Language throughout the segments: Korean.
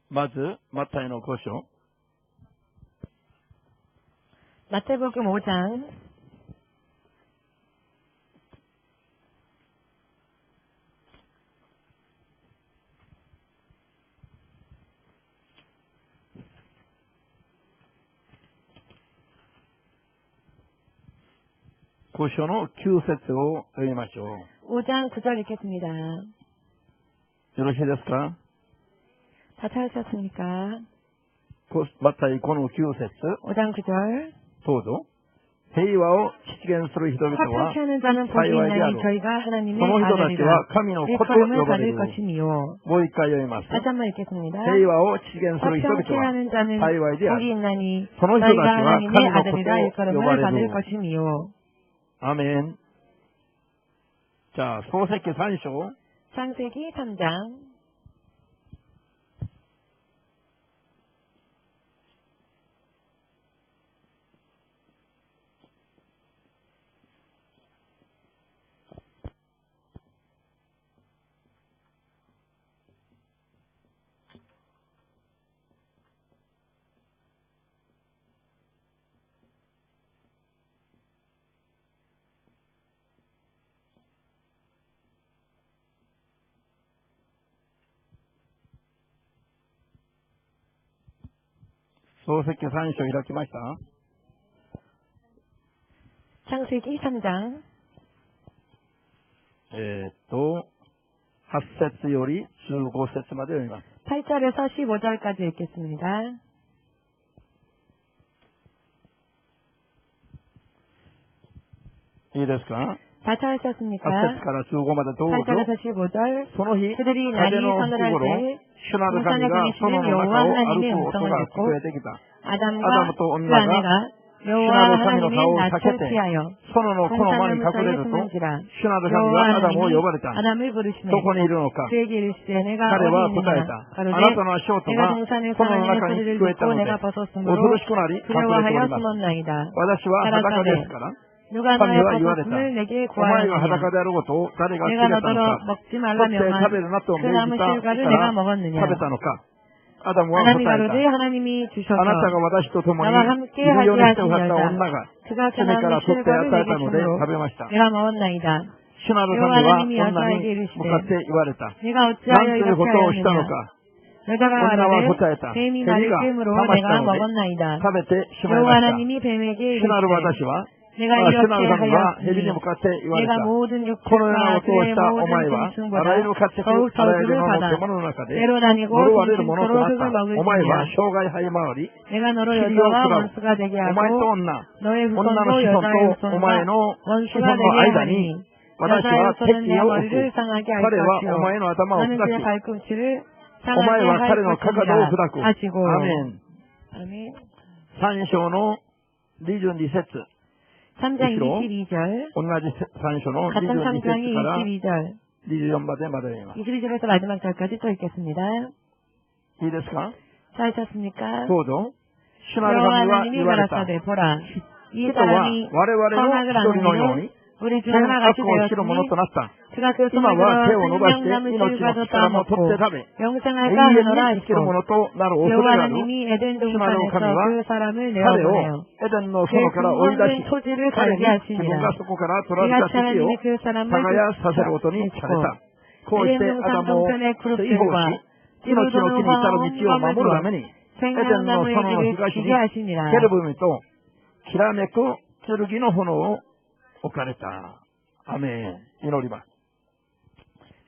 まず、マタイの5章。 마태복음 5장 5章の9節を読みましょう。 5장 9절 읽겠습니다. よろしいですか？ 다 찾으셨습니까? マタイ5の9節 5장 9절 どうぞ。平和を実現する人々は 화평케 하는 자는 복이 幸いであ 있나니 る。 저희가 하나님의 その人たち 아들이라 は神の子と 일컬음을 呼ばれ 받을 る。 것이미요. もう一回読みます。 다시 한번 읽겠습니다. 平和を実現する人 화평케 々は 하는 자는 幸いであ 복이 る。 있나니 その人たち 저희가 は 하나님의 神の子 아들이라 と呼 일컬음을 ばれ 받을 る。 것이미요. アメン。じゃあ、創世記3章。 창세기 3장 創世記3章開きました？ 창세기 3장 8節より15節まで読みます。 8절에서 15절까지 읽겠습니다. いいですか？ 다 8 찾으셨습니까? 節から15までどうぞ。 8절에서 15절 その日、 그들이 風 날이 の吹く 서늘할 頃、 때 主なる神が園の中を歩く音が聞こえてきた。 아담과 또 그 언나가 아내가 여호와 하나님의 낯을 피하여園の木の間に隠れ 동산나무 ると、 사이에 숨은지라 主なる神 여호와 がアダムを 하나님이 呼ばれた。 아담을 부르시매 どこにいるのか。 그에게 이르시되 내가 彼は 어디 答え 있느냐 た。あ 가로되 なたの足音 내가 が 동산에서 園の 하나님의 中に 소리를 聞こえた 듣고 ので、 내가 恐 벗었으므로 ろしくなり隠れており 두려워하여 ます。 숨었나이다. 私は裸ですから。 누가 神 너의 は言われた。 벗었음을 내게 お前が 구하였느냐 裸であることを誰が告 내가 げたの 너더러 か。 먹지 取 말라 って食べ 명한 るなと 그 命 나무 じた 실과를 か 내가 ら 먹었느냐 食べたのか。アダムは 아담이 答え 가로되 た。 하나님이 あ 주셔서 なたが私と共に 나와 い 함께 るよう 하게 にして 하신 おった 여자 女が 그가 그 罪か 나무 ら取って 실과를 与え 내게 たので 주므로 食べました。 내가 먹었나이다. 主なる神 여호와 は 하나님이 女 여자에게 に 이르시되 向かって言われた。 내가 何 어찌하여 という 이렇게 ことをしたの 하였느냐 か。 여자가 女は 말하되 答えた。 뱀이 蛇 나를 が 꿰므로 騙し 내가 たので 먹었나이다. 食べてしまい 여호와 ました。 하나님이 뱀에게 主なる 이르시되 私は、 내가 主な 이렇게 る神は蛇に 하였으니 向かって言われ 내가 た。 모든 このような 육축과 ことをし 그의 たお 모든 前は、あ 짐승보다 らゆる家畜、 더욱 あらゆる 저주를 の 받아 獣の中で、 때로 다니고 呪われるものとなっ 도둑을 た。お前は 먹을지니라 生涯這い回り、 내가 너로 塵を 여자와 食らう。 원수가 되게 お前と 하고 女、 너의 女の 후손도 子孫 여자의 とお前 후손과 の子 원수가 孫の 되게 間 하리니 に、私 여자의 は 후손은 敵 내 を置 머리를 く。 상하게 할 彼はお 것이요 前の頭を 너는 砕 그의 き、 발꿈치를 お 상하게 前は 할 彼のかかとを 것이니라 砕く。 하시고 アメン。 아멘. 3章の22節。 3장 後ろ 22절 同じ3章の 같은 22 3장이 節から 22절 24までまで読みます。 22절에서 마지막 절까지 또 읽겠습니다. いいですか？ 잘하셨습니까? どうぞ。主なる 여호와 神は 하나님이 言われた。 가라사대 보라 이 人は 사람이 我々の 선악을 一人のよう 하는 に 우리 중 善 하나같이 悪を知るもの 되었으니 となった。 그가 그 今 손을 は手 들어 を伸ばして 생명나무 命の 실과도 力も取 따먹고 って食べ、 영생할까 永遠 하노라 に生きるも 하시고 のとなる恐 여호와 れがある。 하나님이 에덴 主なる 동산에서 神は 그 사람을 彼を 내어보내요 エデンの 그의 園から追い出 근본된 し、 토지를 彼 갈게 に自分 하시니라 がそこから取られた 이같이 土を 하나님이 그 사람을 耕させることにされた。こうして 에덴 アダ 동산 ムを 동편의 追放 그룹들과 し、命の木に至る道を守るために、エデンの 생명나무의 園の 길을 東に 지게 하시니라 ケルブミときらめく剣の炎を置かれた。アメン。祈ります。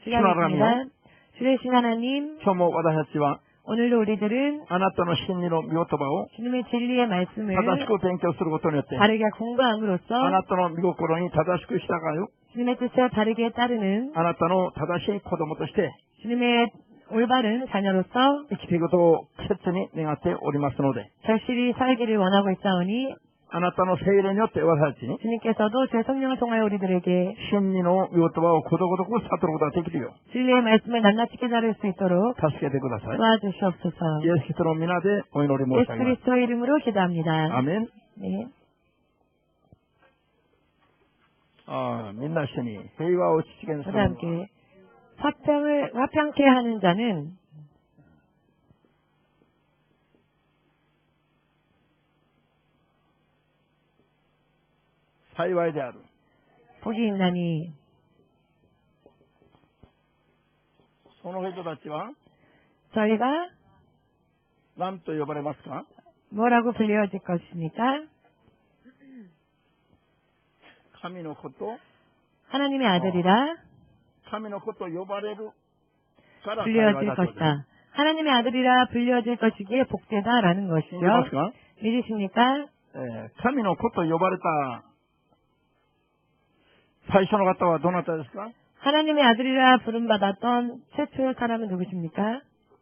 시간입니다. 주의신 하나님 今日も私たちは 오늘도 우리들은 あなたの真理の御言葉を 주님의 진리의 말씀을 正しく勉強することによって、 바르게 공부함으로써 あなたの御心に正しく従う、 주님의 뜻에 바르게 따르는 あなたの正しい子供として 주님의 올바른 자녀로서 生きていくことを切に願っておりますので、 절실히 살기를 원하고 있사오니 あなたの聖霊によって私たちに 주님께서도 제 성령을 통하여 우리들에게 真理の御言葉をことごとく悟ることができるよう 진리의 말씀을 낱낱이 깨달을 수 있도록 助けてください。 도와주시옵소서. イエス・キリストの皆でお祈り申し 예수 上げます。 그리스도의 이름으로 기도합니다. アメン。 네. みんな一緒に平和を実現す 모두 る 함께 화평케 하는 자는幸いである。 복이 있나니 その人たちは 저희가 何と呼ばれますか？ 뭐라고 불려질 것입니까? 神の子と 하나님의 아들이라 神の子と呼ばれるから幸い 불려질 だということです。 것이다. 하나님의 아들이라 불려질 것이기에 복되다라는 信じます 것이죠. か？ 믿으십니까? 神の子と呼ばれた最初の方はどなたですか？ 하나님의 아들이라 부름받았던 최초의 사람은 누구십니까?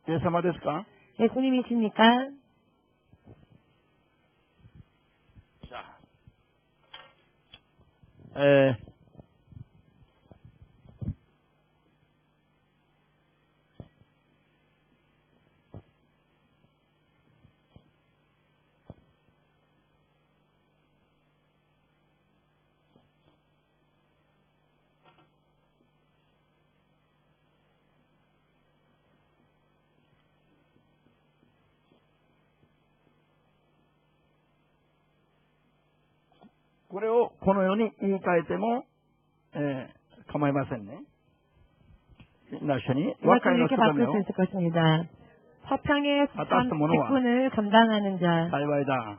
イエス様ですか？ 예수님이십니까? じゃあ、これをこのように言い換えても、構いませんね。みんな一緒に和 이것을 解の 이렇게 務め 바꿀 を 수 있을 것입니다. 화평의 받았을者は 직분을 감당하는 자, 幸いだ。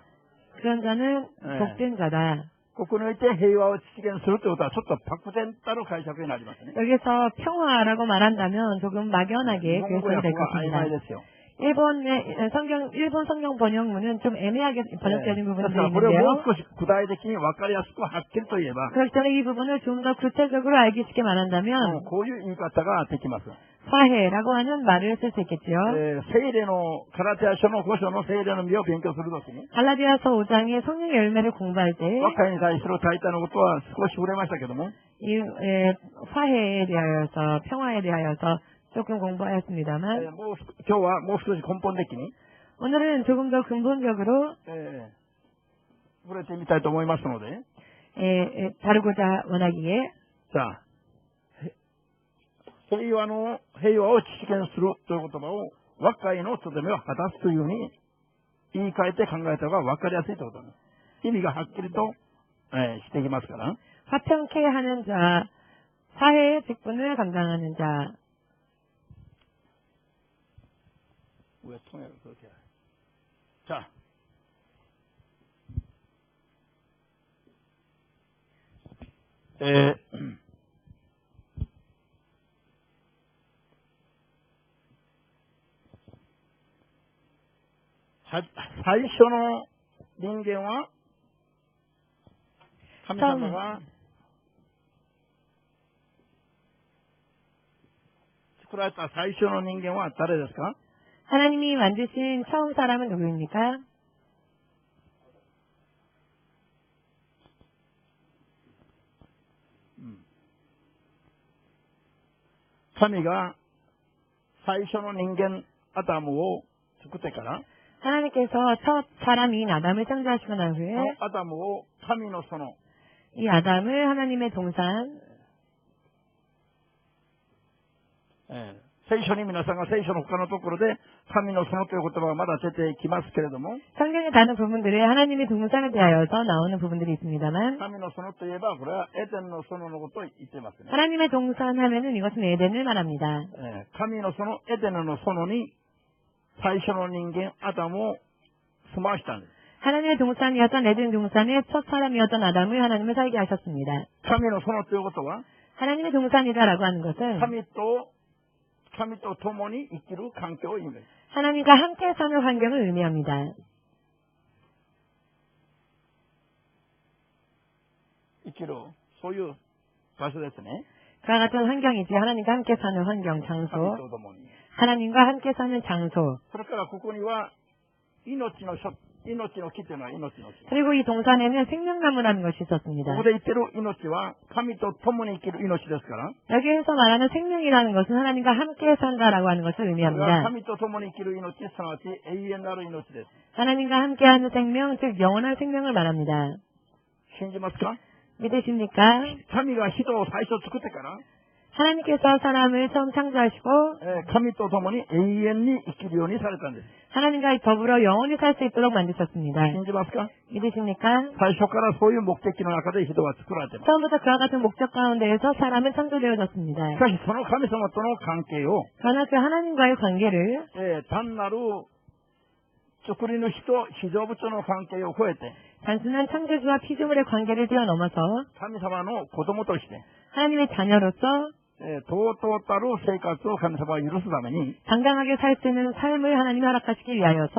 그런 자는 복된 자다. ここにおいて平和を実現するということはちょっと漠然たる解釈になりますね。 여기서 평화라고 말한다면 조금 日 막연하게 本語 교육이 訳 될 は曖昧 것입니다. ですよ。 일본 성경 번역문은 좀 애매하게 번역되는 です 부분도 からこれをも 있는데요. う少し具体的に分かりやすくはっきりと言えば、 그렇기 때문에 이 부분을 좀 더 구체적으로 알기 쉽게 말한다면 こういう言い方ができます。 화해라고 하는 말을 쓸 수 있겠죠. 聖霊のガラテヤ書の5章の聖霊の実を勉強するときに、 갈라디아서 5장의 성령 열매를 공부할 때 和解に対する大体のことは少し触れましたけども、 화해에 대하여서 평화에 대하여서 조금 공부하였습니다만 今日はもう少し根本的に、 오늘은 조금 더 근본적으로 触れてみたいと思いますので、 다루고자 원하기에 じゃあ、平和を実現するという言葉を和解の務めを果たすというふうに言い換えて考えた方が分かりやすいということです。意味がはっきりと、してきますから。 화평케 하는 자, 화해의 직분을 감당하는 자. 왜 통해를 그렇게 해? 자.最初の人間は神様が作られた最初の人間は誰ですか？ 하나님이 만드신 처음 사람은 누구입니까? 神が最初の人間アダムを作ってから 하나님께서 첫 사람인 아담을 창조하시고 난 후에 アダムを神の園 이 아담을 하나님의 동산 聖書に皆さんが聖書の他のところで神の園という言葉がまだ出てきますけれども 성경의 다른 부분들에 하나님의 동산에 대하여서 나오는 부분들이 있습니다만 神の園といえばこれはエデンの園のことを言ってますね。 하나님의 동산 하면은 이것은 에덴을 말합니다. 神の園エデンの園に最初の人間アダムを住まわしたんです。 하나님의 동산이었던 에덴 동산의 첫 사람이었던 아담을 하나님을 살게 하셨습니다. 神の園ということは 하나님의 동산이다라고 하는 것은 神と共に生きる環境を意味です。 하나님과 함께 사는 환경을 의미합니다. 生きるそういう場所ですね。 그와 같은 환경이지 하나님과 함께 사는 환경, 장소, 神と共に。 하나님과 함께 사는 장소. それからここには命の木というのは命の木。 그리고 이 동산에는 생명나무라는 것이 있었습니다. ここで言ってる命は神と共に生きる命ですから。 여기에서 말하는 생명이라는 것은 하나님과 함께 산다라고 하는 것을 これは 의미합니다. 神と共に生きる命、すなわち永遠なる命です。 하나님과 함께하는 생명, 즉 영원한 생명을 말합니다. 信じますか？ 믿으십니까? 神が人を最初作ってから、 하나님께서 사람을 처음 창조하시고 神と共に永遠に生きるようにされたんです。 하나님과 더불어 영원히 살 수 있도록 만드셨습니다. 信じますか？ 믿으십니까? 最初からそういう目的の中で人は作られています。 처음부터 그와 같은 목적 가운데에서 사람은 창조되어졌습니다. しかしその神様との関係を、 그러나 그 하나님과의 관계를 単なる作り主と被造物の関係を超えて、 단순한 창조주와 피조물의 관계를 뛰어넘어서 神様の子供として、 하나님의 자녀로서 とうとうたる生活を神様は許すために、 당당하게 살 수 있는 삶을 하나님이 허락하시기 위하여서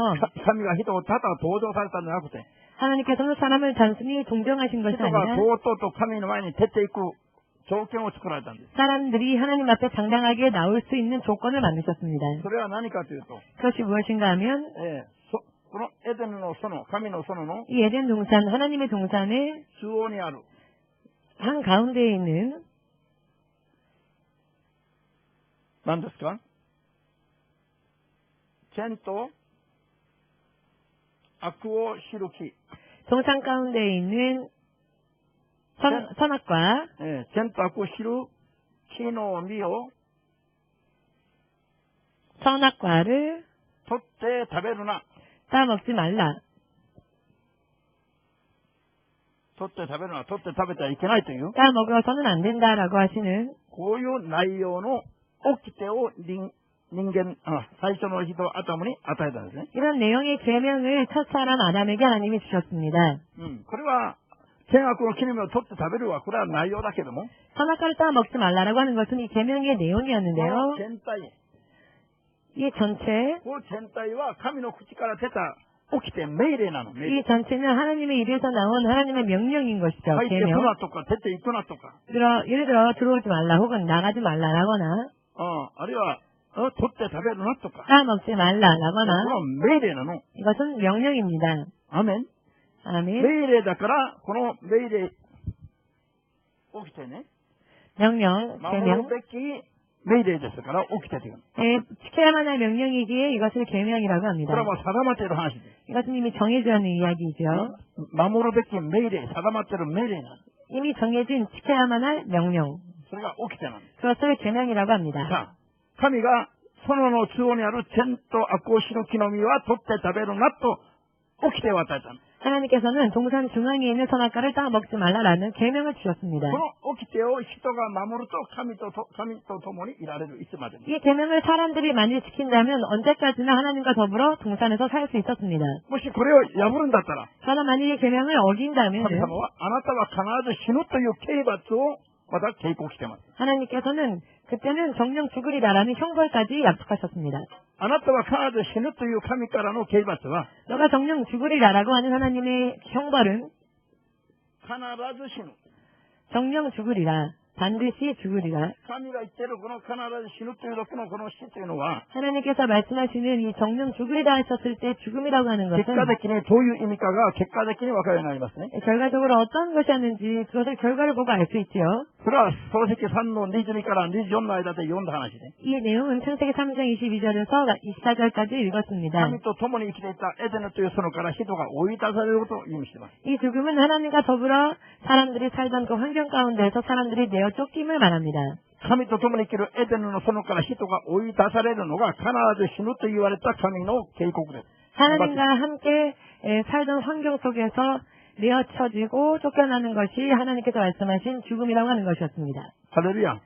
神が人をただ登場されたんじゃなくて、 하나님께서는 사람을 단순히 동정하신 것이 人が 아니라 とうとうと神の前に出ていく条件を作られたんです。 사람들이 하나님 앞에 당당하게 나올 수 있는 조건을 만드셨습니다. それは何かというと、 그것이 무엇인가 하면 このエデンの園、神の園の 이 에덴 동산, 하나님의 동산의 中央にある 한가운데에 있는 何ですか？善と悪を知る木。 동산 가운데에 있는 선악과 善と悪を知る木の実を 선악과를 取って食べるな。 따먹지 말라. 取って食べるな。取って食べてはいけないという、 따먹어서는 안 된다라고 하시는 こういう内容の掟を人間、最初の人アダムに与えたんですね。 이런 내용의 계명을 첫사람 아담에게 하나님이 주셨습니다. これは善悪の木の実を取って食べるはこれは内容だけども、 선악과를 따먹지 말라라고 하는 것은 이 계명의 この 내용이었는데요. 全体、 이 전체, この全体は神の口から出た掟命令なの。命令。 이 전체는 하나님의 입에서 나온 하나님의 명령인 것이죠. 入ってく 계명. なとか出ていくなとか、 예를 들어 들어오지 말라 혹은 나가지 말라라거나 あるいは取って食べるなとか、 따먹지 こ 말라라거나 の命令なの。 이것은 명령입니다. アメン。 아멘. 命令だから、この命令起きてね、 명령, 守る 계명. べき命令ですから起きてという。 지켜야만 할 명령이기에 이것을 계명이라고 こ 합니다. れはもう定まっている話です。 이것은 이미 정해져 있는 이야기이죠. 守るべき命令、定まっている命令なんです。 이미 정해진 지켜야만 할 명령. それが起きてなんです。 그것을 계명이라고 합니다. さあ、神が園の中央にある善と悪を知る木の実は取って食べるなと起きて与えたんです。 하나님께서는 동산 중앙에 있는 선악과를 따먹지 말라라는 계명을 주셨습니다. この掟を人が守ると神と共にいられるいつまでも。 이 계명을 사람들이 만일 지킨다면 언제까지나 하나님과 더불어 동산에서 살 수 있었습니다. もしこれを破るんだったら、 그러나 만일 이 계명을 神 어긴다면 様はあなたは必ず死ぬという刑罰をまた警告しています。 하나님께서는 그때는 정령 죽으리라라는 형벌까지 약속하셨습니다. あなたは必ず死ぬという神からの刑罰は 너가 정령 죽으리라라고 하는 하나님의 형벌은 必ず死ぬ。 정령 죽으리라. 반드시 죽으리라. 神が言っているこの必ず死ぬという時のこの死というのは、 하나님께서 말씀하시는 이 정령 죽으리라 하셨을 때 죽음이라고 하는 結 것은 果的にどういう意味かが結果的に分かるようになりますね。 결과적으로 어떤 것이었는지 그것을 결과를 보고 알 수 있지요. それは創世記3の22から24の間で読んだ話で、 이 내용은 창세기 3장 22절에서 24절까지 읽었습니다. 神と共に生きていたエデンという園から人が追い出されることを意味しています。 이 죽음은 하나님과 더불어 사람들이 살던 그 환경 가운데에서 사람들이 내어 쫓김을 말합니다. 神と共に生きるエデンの園から人が追い出されるのが必ず死ぬと言われた神の警告です。 하나님과 함께 살던 환경 속에서 내어쳐지고 쫓겨나는 것이 하나님께서 말씀하신 죽음이라고 하는 것이었습니다. ハレルヤ。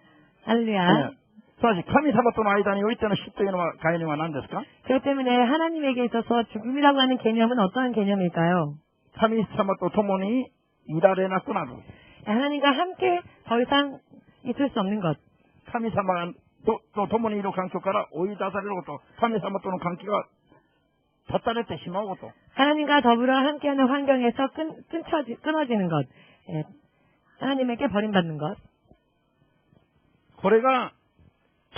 할렐루야. すなわち神様との間においての死というのは概念は何ですか？ 그렇기 때문에 하나님에게 있어서 죽음이라고 하는 개념은 어떠한 개념일까요? 神様と共にいられなくなる。 하나님과 함께 더 이상 있을 수 없는 것. 神様と共にいる環境から追い出されること、神様との関係が断たれてしまうこと。 하나님과 더불어 함께하는 환경에서 끊어지는 것. 하나님에게 버림받는 것. これが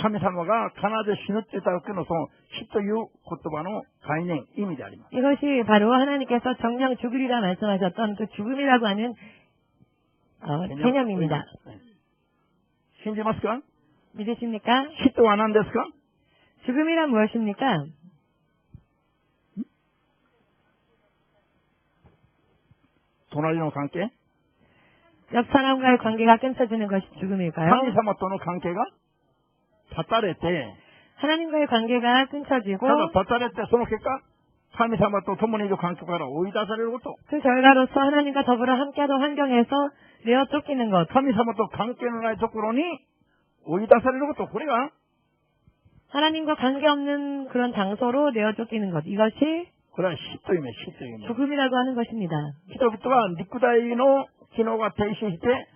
神様が必ず死ぬって言った時のその死という言葉の概念、意味であります。 이것이 바로 하나님께서 정령 죽으리라 말씀하셨던 그 죽음이라고 하는 개념입니다. 信じますか？ 믿으십니까? 死とは何ですか？ 죽음이란 무엇입니까? 隣の関係？ 옆 사람과의 관계가 끊쳐지는 것이 죽음일까요? 神様との関係が断たれて、 하나님과의 관계가 끊쳐지고 ただ断たれて、その結果、神様と共にいる環境から追い出されること。 그 결과로서 하나님과 더불어 함께하던 환경에서 내어 쫓기는 것, 神様と関係のないところに追い出されること。これが、 하나님과 관계없는 그런 장소로 내어 쫓기는 것, 이것이 これは死という意味、死という意味。 죽음이라고 하는 것입니다. 人々は肉体の機能が停止して、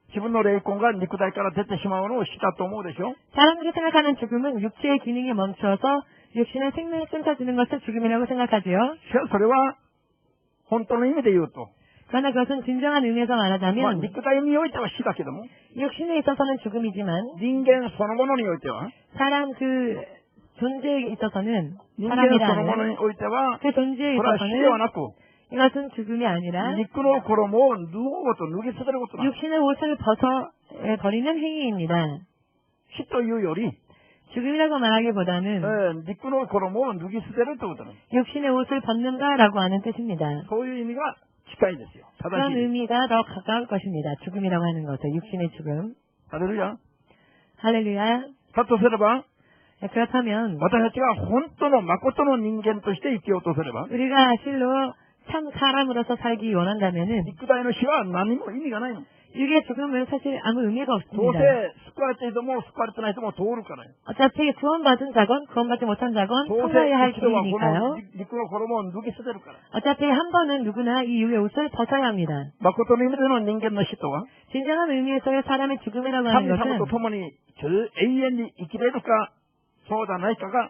自分の霊魂が肉体から出てしまうのを死だと思うでしょ。 사람들이 생각하는 죽음은 육체의 기능이 멈추어서 육신의 생명이 끊겨지는 것을 죽음이라고 생각하지요. しかしそれは、本当の意味で言うと、 그러나 그것은 진정한 의미에서 まあ、 말하자면 肉体においては死だけども、 육신에 있어서는 죽음이지만 人間そのものにおいては、 사람 그 존재에 있어서는 人間 사람이라 そのも 하는 のにおいては、 그 존재에 これは死では 있어서는 なく、 이것은 죽음이 아니라 肉の衣を脱ごうと脱ぎ捨てることだ。 육신의 옷을 벗어 버리는 행위입니다. 死というより、 죽음이라고 말하기보다는 肉の衣を脱ぎ捨てるということだ。 육신의 옷을 벗는다라고 하는 뜻입니다. そういう意味が近いですよ。正 그런 しい。 의미가 더 가까울 것입니다. 죽음이라고 하는 것은 육신의 죽음. ハレルヤ。 할렐루야. だとすれば、 그렇다면 私たちが本当の誠の人間として生きようとすれば、 우리가 실로 참 사람으로서 살기 원한다면은 肉体の死は何も意味がないの。 육의 죽음은 사실 아무 의미가 どう 없습니다. せ救われた人も救われてない人も通るからよ。 어차피 구원받은 자건 구원받지 못한 자건 どうせ 통과해야 할 一度はこ 길이니까요. の肉の衣を脱ぎ捨てるから。 어차피 한 번은 누구나 이 육의 옷을 벗어야 합니다. 誠の意味での人間の死とは、 진정한 의미에서의 사람의 죽음이라고 하는 神様と 것은 共に永遠に生きれるか、そうじゃないかが、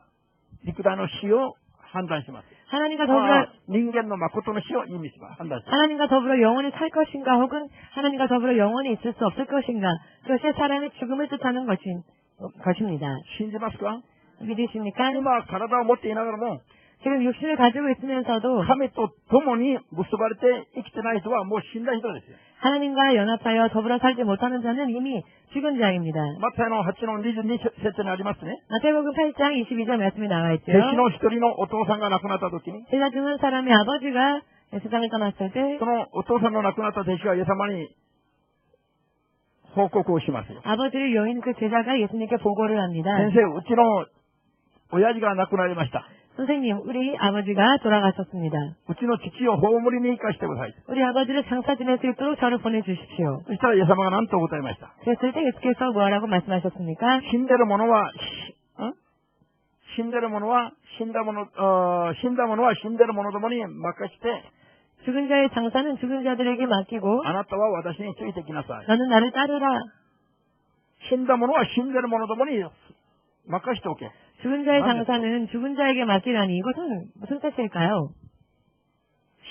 肉体の死を判断します。 하나님과 あ 더불어 あ人間の誠の死を意味します。判断します。 하나님과 더불어 영원히 살 것인가 혹은 하나님과 더불어 영원히 있을 수 없을 것인가 그것이 사람의 죽음을 뜻하는 것입니다. 信じますか？ 믿으십니까? 今、体を持っていながらも、 지금 육신을 가지고 있으면서도 神と共に結ばれて生きてない人はもう死んだ人ですよ。 하나님과 연합하여 더불어 살지 못하는 자는 이미 죽은 자입니다. マタイの8の22節にありますね。 마태복음 8장 22절 말씀이 나와 있죠. 弟子の一人のお父さんが亡くなった時に、 제자 중 한 사람의 아버지가 세상을 떠났을 때 そのお父さんの亡くなった弟子がイエス様に報告をしますよ。 아버지를 여인 그 제자가 예수님께 보고를 합니다. 先生、うちの親父が亡くなりました。 선생님, 우리 아버지가 돌아가셨습니다. うちの父を葬りに行かしてください。 우리 아버지를 장사 지낼 수 있도록 저를 보내주십시오. そしたらイエス様が何と答えました。 그랬을 때 예수께서 뭐라고 말씀하셨습니까? 死んでる者は、死んでる者は、死んだ者は死んでる者どもに任して、 죽은 자의 장사는 죽은 자들에게 맡기고 あなたは私についてきなさい。 너는 나를 따르라. 死んだ者は死んでる者どもに任しておけ。 죽은 자의 장사는 죽은 자에게 맡기라니 이것은 무슨 뜻일까요?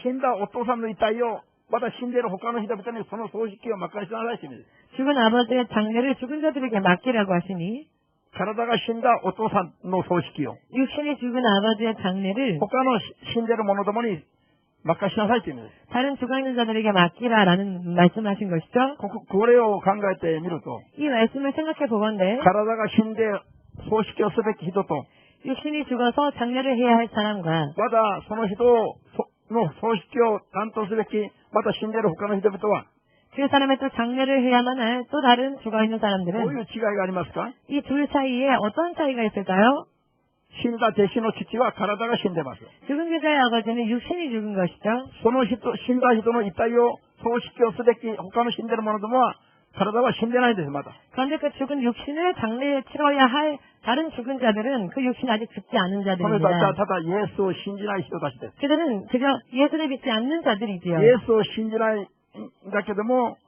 死んだお父さんの遺体を、また死んでいる他の人々にその葬式を任せなさいという意味です。 죽은 아버지의 장례를 죽은 자들에게 맡기라고 하시니 体が死んだお父さんの葬式を、 육신이 죽은 아버지의 장례를 他の死んでいる者どもに任しなさいという意味です。 다른 죽어있는 자들에게 맡기라라는 말씀하신 것이죠. これを考えてみると、 이 말씀을 생각해 보건대 体が死んで葬式をすべき人と、 육신이 죽어서 장례를 해야 할 사람과 まだその人の葬式を担当すべき、また死んでいる他の人々は、 그 사람의 또 장례를 해야만 할 또 다른 죽어있는 どう 사람들은 いう違いがありますか？ 이 둘 사이에 어떤 차이가 있을까요? 死んだ弟子の父は体が死んでます。 죽은 제자의 아버지는 육신이 죽은 것이죠. その人、死んだ人の遺体を葬式をすべき他の死んでいる者どもは、体は死んでないんです、まだ。 그런데 그 죽은 육신을 장례에 치러야 할 다른 죽은 자들은 그 육신이 아직 죽지 않은 これ 자들입니다. ただイエスを信じない人たちです。 그들은 그저 예수를 믿지 않는 자들이지요. イエスを信じないんだけども、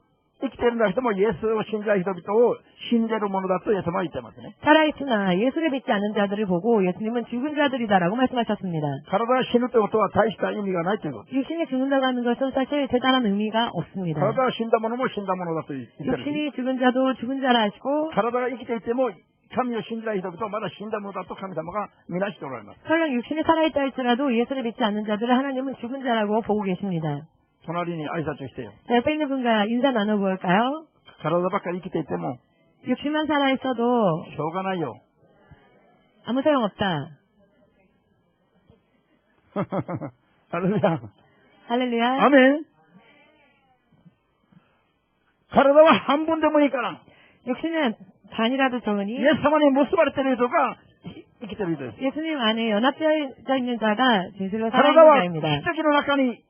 生きてるんだけども、イエスを信じない人々を死んでるものだとイエス様は言ってますね。 살아있으나 예수를 믿지 않는 자들을 보고 예수님은 죽은 자들이다라고 말씀하셨습니다. 体が死ぬということは大した意味がないということ。 육신이 죽는다고 하는 것은 사실 대단한 의미가 없습니다. 体が死んだものも死んだものだと言ってる。 육신이 죽은 자도 죽은 자라 하시고 体が生きていても、神を信じない人々はまだ死んだものだと神様が見なしておられます。 설령 육신이 살아있다 할지라도 예수를 믿지 않는 자들을 하나님은 죽은 자라고 보고 계십니다. 隣に挨拶してよ。 자, 옆에 있는 분과 인사 나눠볼까요? 体ばっかり生きていても、 육신만 살아있어도 しょうがないよ。 아무 소용없다. ハレルヤ。 할렐루야. アメン。体は半分でもいいから、 육신은 반이라도 좋으니 イエス様に結ばれている人が生きている人です。 예수님 안에 연합되어 있는 자가 진실로 体 살아있는 は 자입니다. 奇跡の中に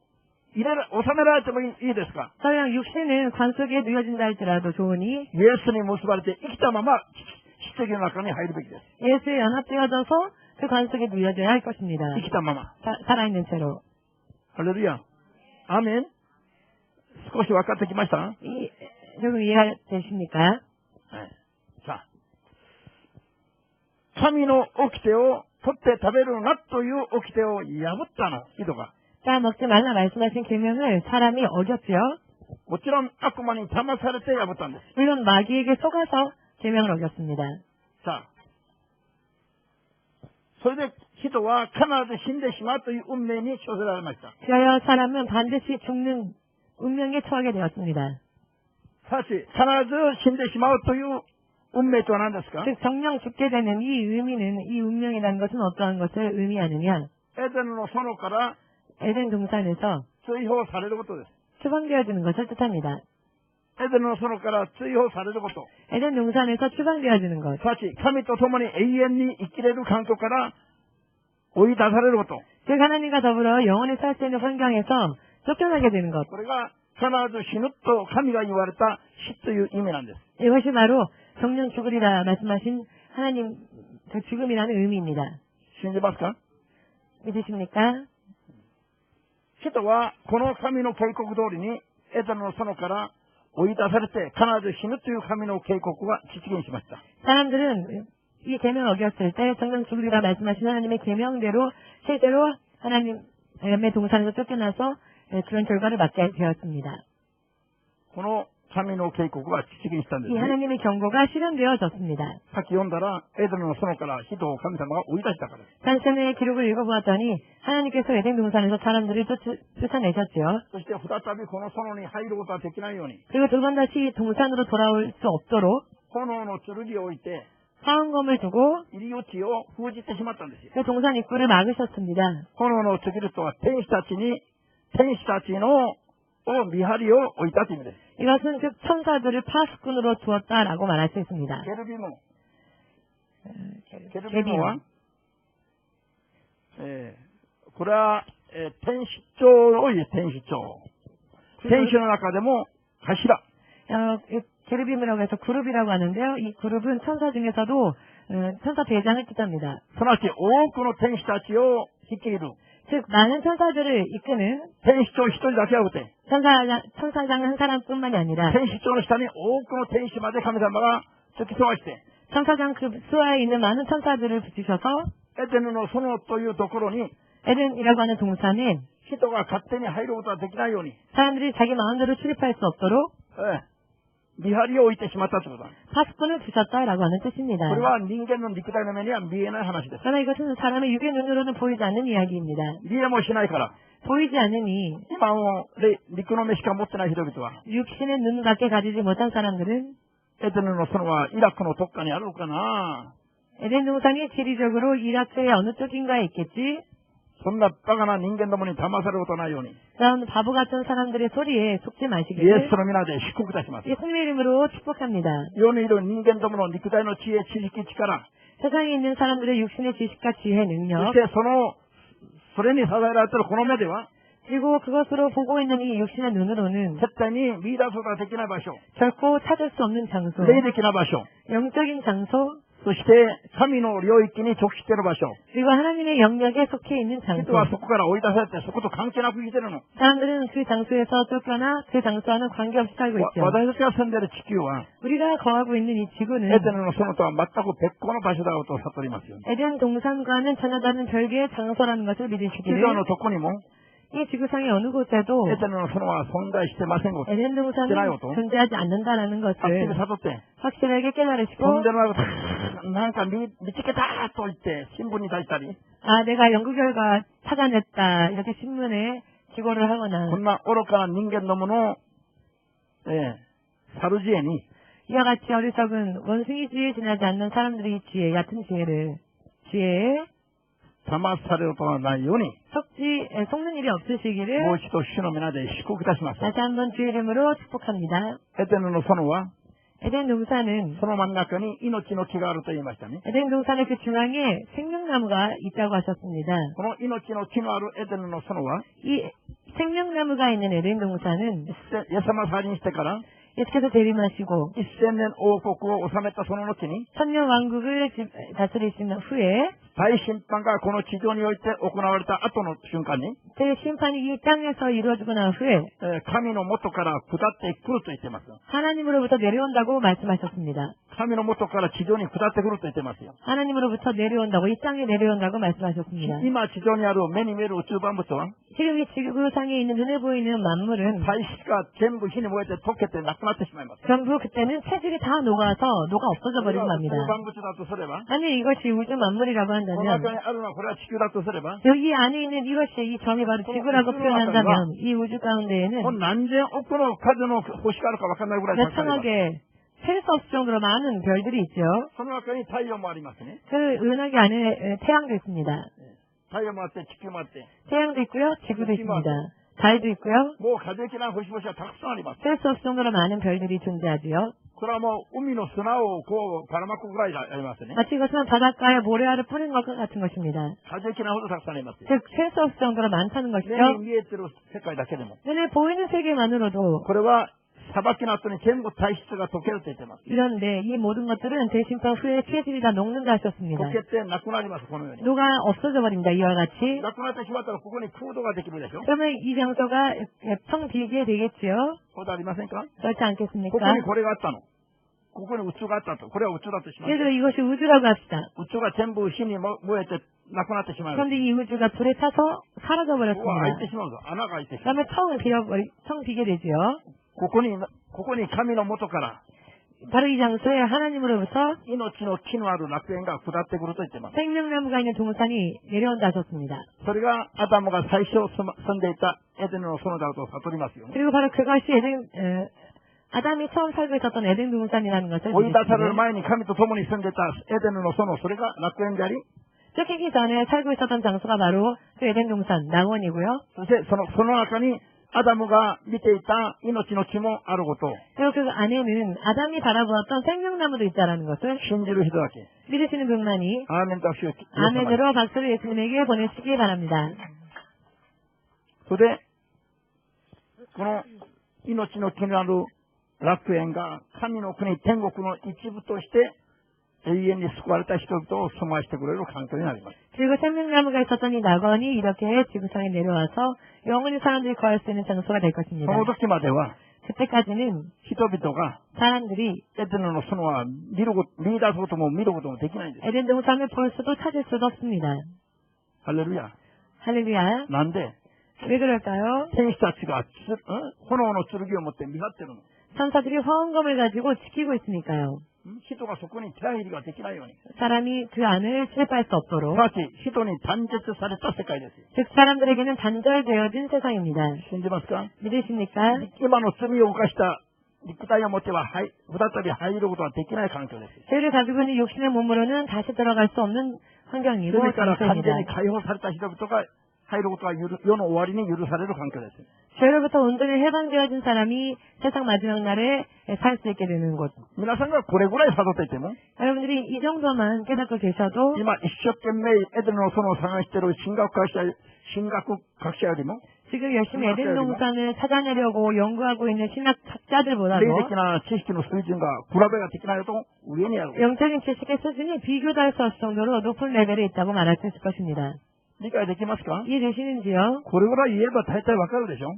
収められてもいいですか？ 설령 육신은 관 속에 누여진다 할지라도 좋으니 イエスに結ばれて生きたまま奇跡の中に入るべきです。 예수에 연합되어져서 그 관 속에 누여져야 할 것입니다. 生きたまま。 살아있는 채로. ハレルヤ。アーメン。少し分かってきました？ 조금 이해가 되십니까? はい。さあ。神の掟を取って食べるなという掟を破ったの、人が。 자, 먹지 말라 말씀하신 계명을 사람이 어겼지요. もちろん悪魔に騙されて破ったんです。 물론 마귀에게 속아서 계명을 어겼습니다. さあ。それで人は必ず死んでしまうという運命に処せられました。 그리하여 사람은 반드시 죽는 운명에 처하게 되었습니다. しかし、必ず死んでしまうという運命とは何ですか？ 즉 정령 죽게 되는 이 의미는 이 운명이라는 것은 어떠한 것을 의미하느냐? エデンの園から 에덴 동산에서 追放されることです。 추방되어지는 것을 뜻합니다. エデンの園から追放されること。 에덴 동산에서 추방되어지는 것. しかし、神と共に永遠に生きれる環境から追い出されること。 즉 하나님과 더불어 영원히 살 수 있는 환경에서 쫓겨나게 되는 것. これが必ず死ぬと神が言われた死という意味なんです。 이것이 바로 정령 죽으리라 말씀하신 하나님 그 죽음이라는 의미입니다. 信じますか？ 믿으십니까? 人はこの神の警告通りにエデンの園から追い出されて必ず死ぬという神の警告が実現しました。 사람들은 이 계명을 어겼을 때 정령 죽으리라 말씀하신 하나님의 계명대로 실제로 하나님의 동산에서 쫓겨나서 그런 결과를 맞게 되었습니다. この神の警告が実現したんで 이 すね。 하나님의 경고가 실현되어졌습니다. さっき読んだらエデンの園から人を神様が追い出したからです。 단전의 기록을 읽어보았더니 하나님께서 에덴 동산에서 사람들을 쫓아내셨지요. そして再びこの園に入ることができないように 그리고 두 번 다시 동산으로 돌아올 수 없도록 炎の剣を置いて 화원검을 두고 入り口を封じてしまったんですよ。 그 동산 입구를 막으셨습니다. 炎の剣とは天使たちの見張りを置いたという意味です。 이것은 즉 천사들을 파수꾼으로 두었다라고 말할 수 있습니다. ケルビム。ケルビ 개비요. ムは、これは、天使長を言う天使長。天使の中でも頭。 게르빔이라고 해서 그룹이라고 하는데요. 이 그룹은 천사 중에서도 천사 대장을 뜻합니다. すなわち多くの天使たちを率いる。 즉 많은 천사들을 이끄는 天使長一人だけは打て。 천사장 한 사람뿐만이 아니라 天使長の下に多くの天使まで神様が付き添わして、 천사장 그 수하에 있는 많은 천사들을 붙이셔서 エデンの園というところに 에덴이라고 하는 동산에 人が勝手に入ることができないように、 사람들이 자기 마음대로 출입할 수 없도록 見張りを置いてしまったということだ。 파수꾼을 두셨다라고 하는 뜻입니다. これは人間の肉体の目には見えない話です。 그러나 이것은 사람의 육의 눈으로는 보이지 않는 이야기입니다. 見えもしないから。 보이지 않으니 今も肉の目しか持ってない人々は、 육신의 눈밖에 가지지 못한 사람들은 エデンの園はイラクのどっかにあるのかな。 에덴 동산이 지리적으로 이라크의 어느 쪽인가에 있겠지? そんなバカな人間どもに騙されることないように、 그런 바보 같은 사람들의 소리에 속지 イエ 마시기를 スの皆で祝福いたします。 예수님의 이름으로 축복합니다. 世にいる人間どもの肉体の知恵、知識、力、 세상에 있는 사람들의 육신의 지식과 지혜, そ 능력 してそれに支えられているこの目では、 그리고 그것으로 보고 있는 이 육신의 눈으로는 絶対に見出すことができない場所、 결코 찾을 수 없는 장소, 霊的な場所、 영적인 장소, そして神の領域に直している場所。 그리고 하나님의 영역에 속해 있는 人 장소. はそこから追い出されて、そこと関係なく生きてるの。 사람들은 그 장소에서 쫓겨나 그 장소와는 관계없이 살고 있죠. 私たちが住んでいる地球は、 우리가 거하고 있는 이 지구는 エデンの園とは全く別個の場所だと悟りますよね。 에덴 동산과는 전혀 다른 별개의 장소라는 것을 地球 믿으시기를 上のどこにも、 이 지구상의 어느 곳에도 エデンの園は存在してませんこと。 에덴 동산은 존재하지 않는다라는 はっきり 것을 悟って、 확실하게 とん 깨달으시고 でもなく、なんか見つけたと言って新聞に出したり、 아 내가 연구 결과 찾아냈다 이렇게 신문에 기고를 하거나 こんな愚かな人間どもの、猿知恵に、 이와 같이 어리석은 원숭이주의에 지나지 않는 사람들의 지혜, 얕은 지혜에 騙されることがないように、 속는 일이 없으시기를 もう一度主の皆で祝福いたします。 다시 한번 주의 이름으로 축복합니다. エデンの園は、 에덴 동산은 その真ん中に命の木があると言いましたね。 에덴 동산의 그 중앙에 생명나무가 있다고 하셨습니다. この命の木のあるエデンの園は、 이 생명나무가 있는 에덴 동산은 イエス様再臨してから、 예수께서 재림하시고 1000年王国を治めたその後に、 천년 왕국을 다스리신 후에 大審判がこの地上において行われた後の瞬間に、 대심판이 이 땅에서 이루어지고 난 후에 神の元から下ってくると言っています。 하나님으로부터 내려온다고 말씀하셨습니다. 神の元から地上に下ってくると言っていますよ。 하나님으로부터 내려온다고 이 땅에 내려온다고 말씀하셨습니다. 今地上にある目に見える宇宙万物は、 지금 이 지구상에 있는 눈에 보이는 만물은 大使が全部火に燃えて溶けてなくなってしまいます。 전부 그때는 체질이 다 녹아서 녹아 없어져 これ 버리고 が宇宙 맙니다. 万物だとすれば、 아니 이것이 우주 만물이라고 この中 한다면 にあるのはこれは地球だとすれば、 여기 안에 있는 이것이 이 점이 바로 지구라고 표현한다면 이 우주 가운데에는 もう何千億の数の星があるか分からないぐらいたくさんあります。 몇천억의 셀 수 없을 정도로 많은 별들이 있죠. その中に太陽もありますね。 그 은하계 안에 태양도 있습니다. 太陽もあって地球もあって、 태양도 있고요. 지구도 있습니다. 달도 있고요. もう数えきれない星々はたくさんあります。 셀 수 없을 정도로 많은 별들이 존재하지요. これはもう海の砂をこうばらまくぐらいありますね。 마치 이것은 바닷가에 모래알을 뿌리는 것과 같은 것입니다. 数えきれないほどたくさんあります。 즉, 셀 수 없을 정도로 많다는 目 것이죠. に見えてる世界だけでも。 눈에 보이는 세계만으로도 これは裁きの後に全部体質が溶けると言っています。 이런데 이 모든 것들은 대심판 후에 체질이 다 녹는다 하셨습니다. 溶けてなくなります、このように。 녹아 없어져 버립니다. 이와 같이. なくなってしまったらここに空洞ができるでしょ。 그러면 이 장소가 텅 비게 되겠지요. そうでありませんか？ 그렇지 こ 않겠습니까? こにこれがあったの。ここに宇宙があったと。これは宇宙だとします。 그래도 이것이 우주라고 합시다. 宇宙が全部火に燃えてなくなってしまう。 그런데 이 우주가 불에 타서 사라져 ここは 버렸습니다. 開いてしまうぞ。穴が開いてしまう。 그러면 텅 비게 되지요. ここに神の元から 바로 이 장소에 하나님으로부터 命の木のある楽園が下ってくると言っています。 생명나무가 있는 동산이 내려온다 하셨습니다. それがアダムが最初住んでいたエデンの園だと悟りますよね。 그리고 바로 그것이 아담이 처음 살고 있었던 에덴 동산이라는 것을 追い出される前に神と共に住んでいたエデンの園、それが楽園であり、 쫓기기 전에 살고 있었던 장소가 바로 그 에덴 동산 낙원이고요. そしてその中にアダムが見ていた命の木もあることを 그리고 그 안에는 아담이 바라보았던 생명나무도 있다라는 것을 信じる人だけ。 믿으시는 분만이 アーメンと拍手をイエス様に。 아멘으로 박수를 예수님에게 보내시기 바랍니다. それで、この命の木のある楽園が神の国、天国の一部として永遠に救われた人々を住まわしてくれる環境になります。 그리고 생명나무가 있었던 이 낙원이 이렇게 지구상에 내려와서 영원히 사람들이 거할 수 있는 장소가 될 そ 것입니다. の時までは 그때까지는 人々が 사람들이 エデンの園は見出すことも見ることもできないんです。 에덴 동산을 볼 수도 찾을 수도 없습니다. ハレルヤ。 할렐루야. なんで 왜 그럴까요? 天使たちが炎の剣を持って見張ってるの。 천사들이 화원검을 가지고 지키고 있으니까요. 人がそこに手入りができないように。 사람이 그 안을 침입할 수 す 없도록. なわち人に断絶された世界ですよ。 즉 사람들에게는 단절되어진 세상입니다. 信じますか？ 믿으십니까? 今の罪を犯した肉体を持っては再び入ることはできない環境です。 죄를 가지고 있는 육신의 몸으로는 다시 들어갈 수 없는 환경이고 罪から完全 장소입니다. に解放された人々が入ることは世の終わりに許される環境です。 죄로부터 온전히 해방되어진 사람이 세상 마지막 날에 살 수 있게 되는 곳. 皆さんがこれぐらい悟っていても、 여러분들이 이 정도만 깨닫고 계셔도 今一生懸命エデンの園を探している神学学者よりも、 지금 열심히 에덴 동산을 찾아내려고 연구하고 있는 신학자들보다도 霊的な知識の水準が比べができないと上にある。 영적인 지식의 수준이 비교도 할 수 없을 정도로 높은 레벨에 있다고 말할 수 있을 것입니다. 理解できますか？ 이해되시는지요? これぐらい言えば大体わかるでしょ。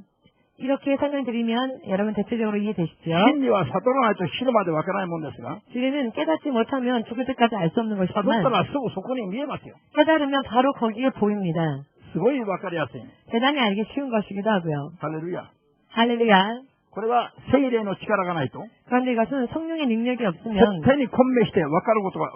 이렇게 설명드리면 여러분 대체적으로 이해되시죠? 真理は悟らないと死ぬまでわからないもんですが、 진리는 깨닫지 못하면 죽을 때까지 알 수 없는 悟った 것이지만 らすぐそこに見えますよ。 깨달으면 바로 거기에 보입니다. すごいわかりやすい。 대단히 알기 쉬운 것이기도 하고요. ハレルヤ。 할렐루야. これは聖霊の力がないと 그런데 이것은 성령의 능력이 없으면 絶対に混迷して分かることが、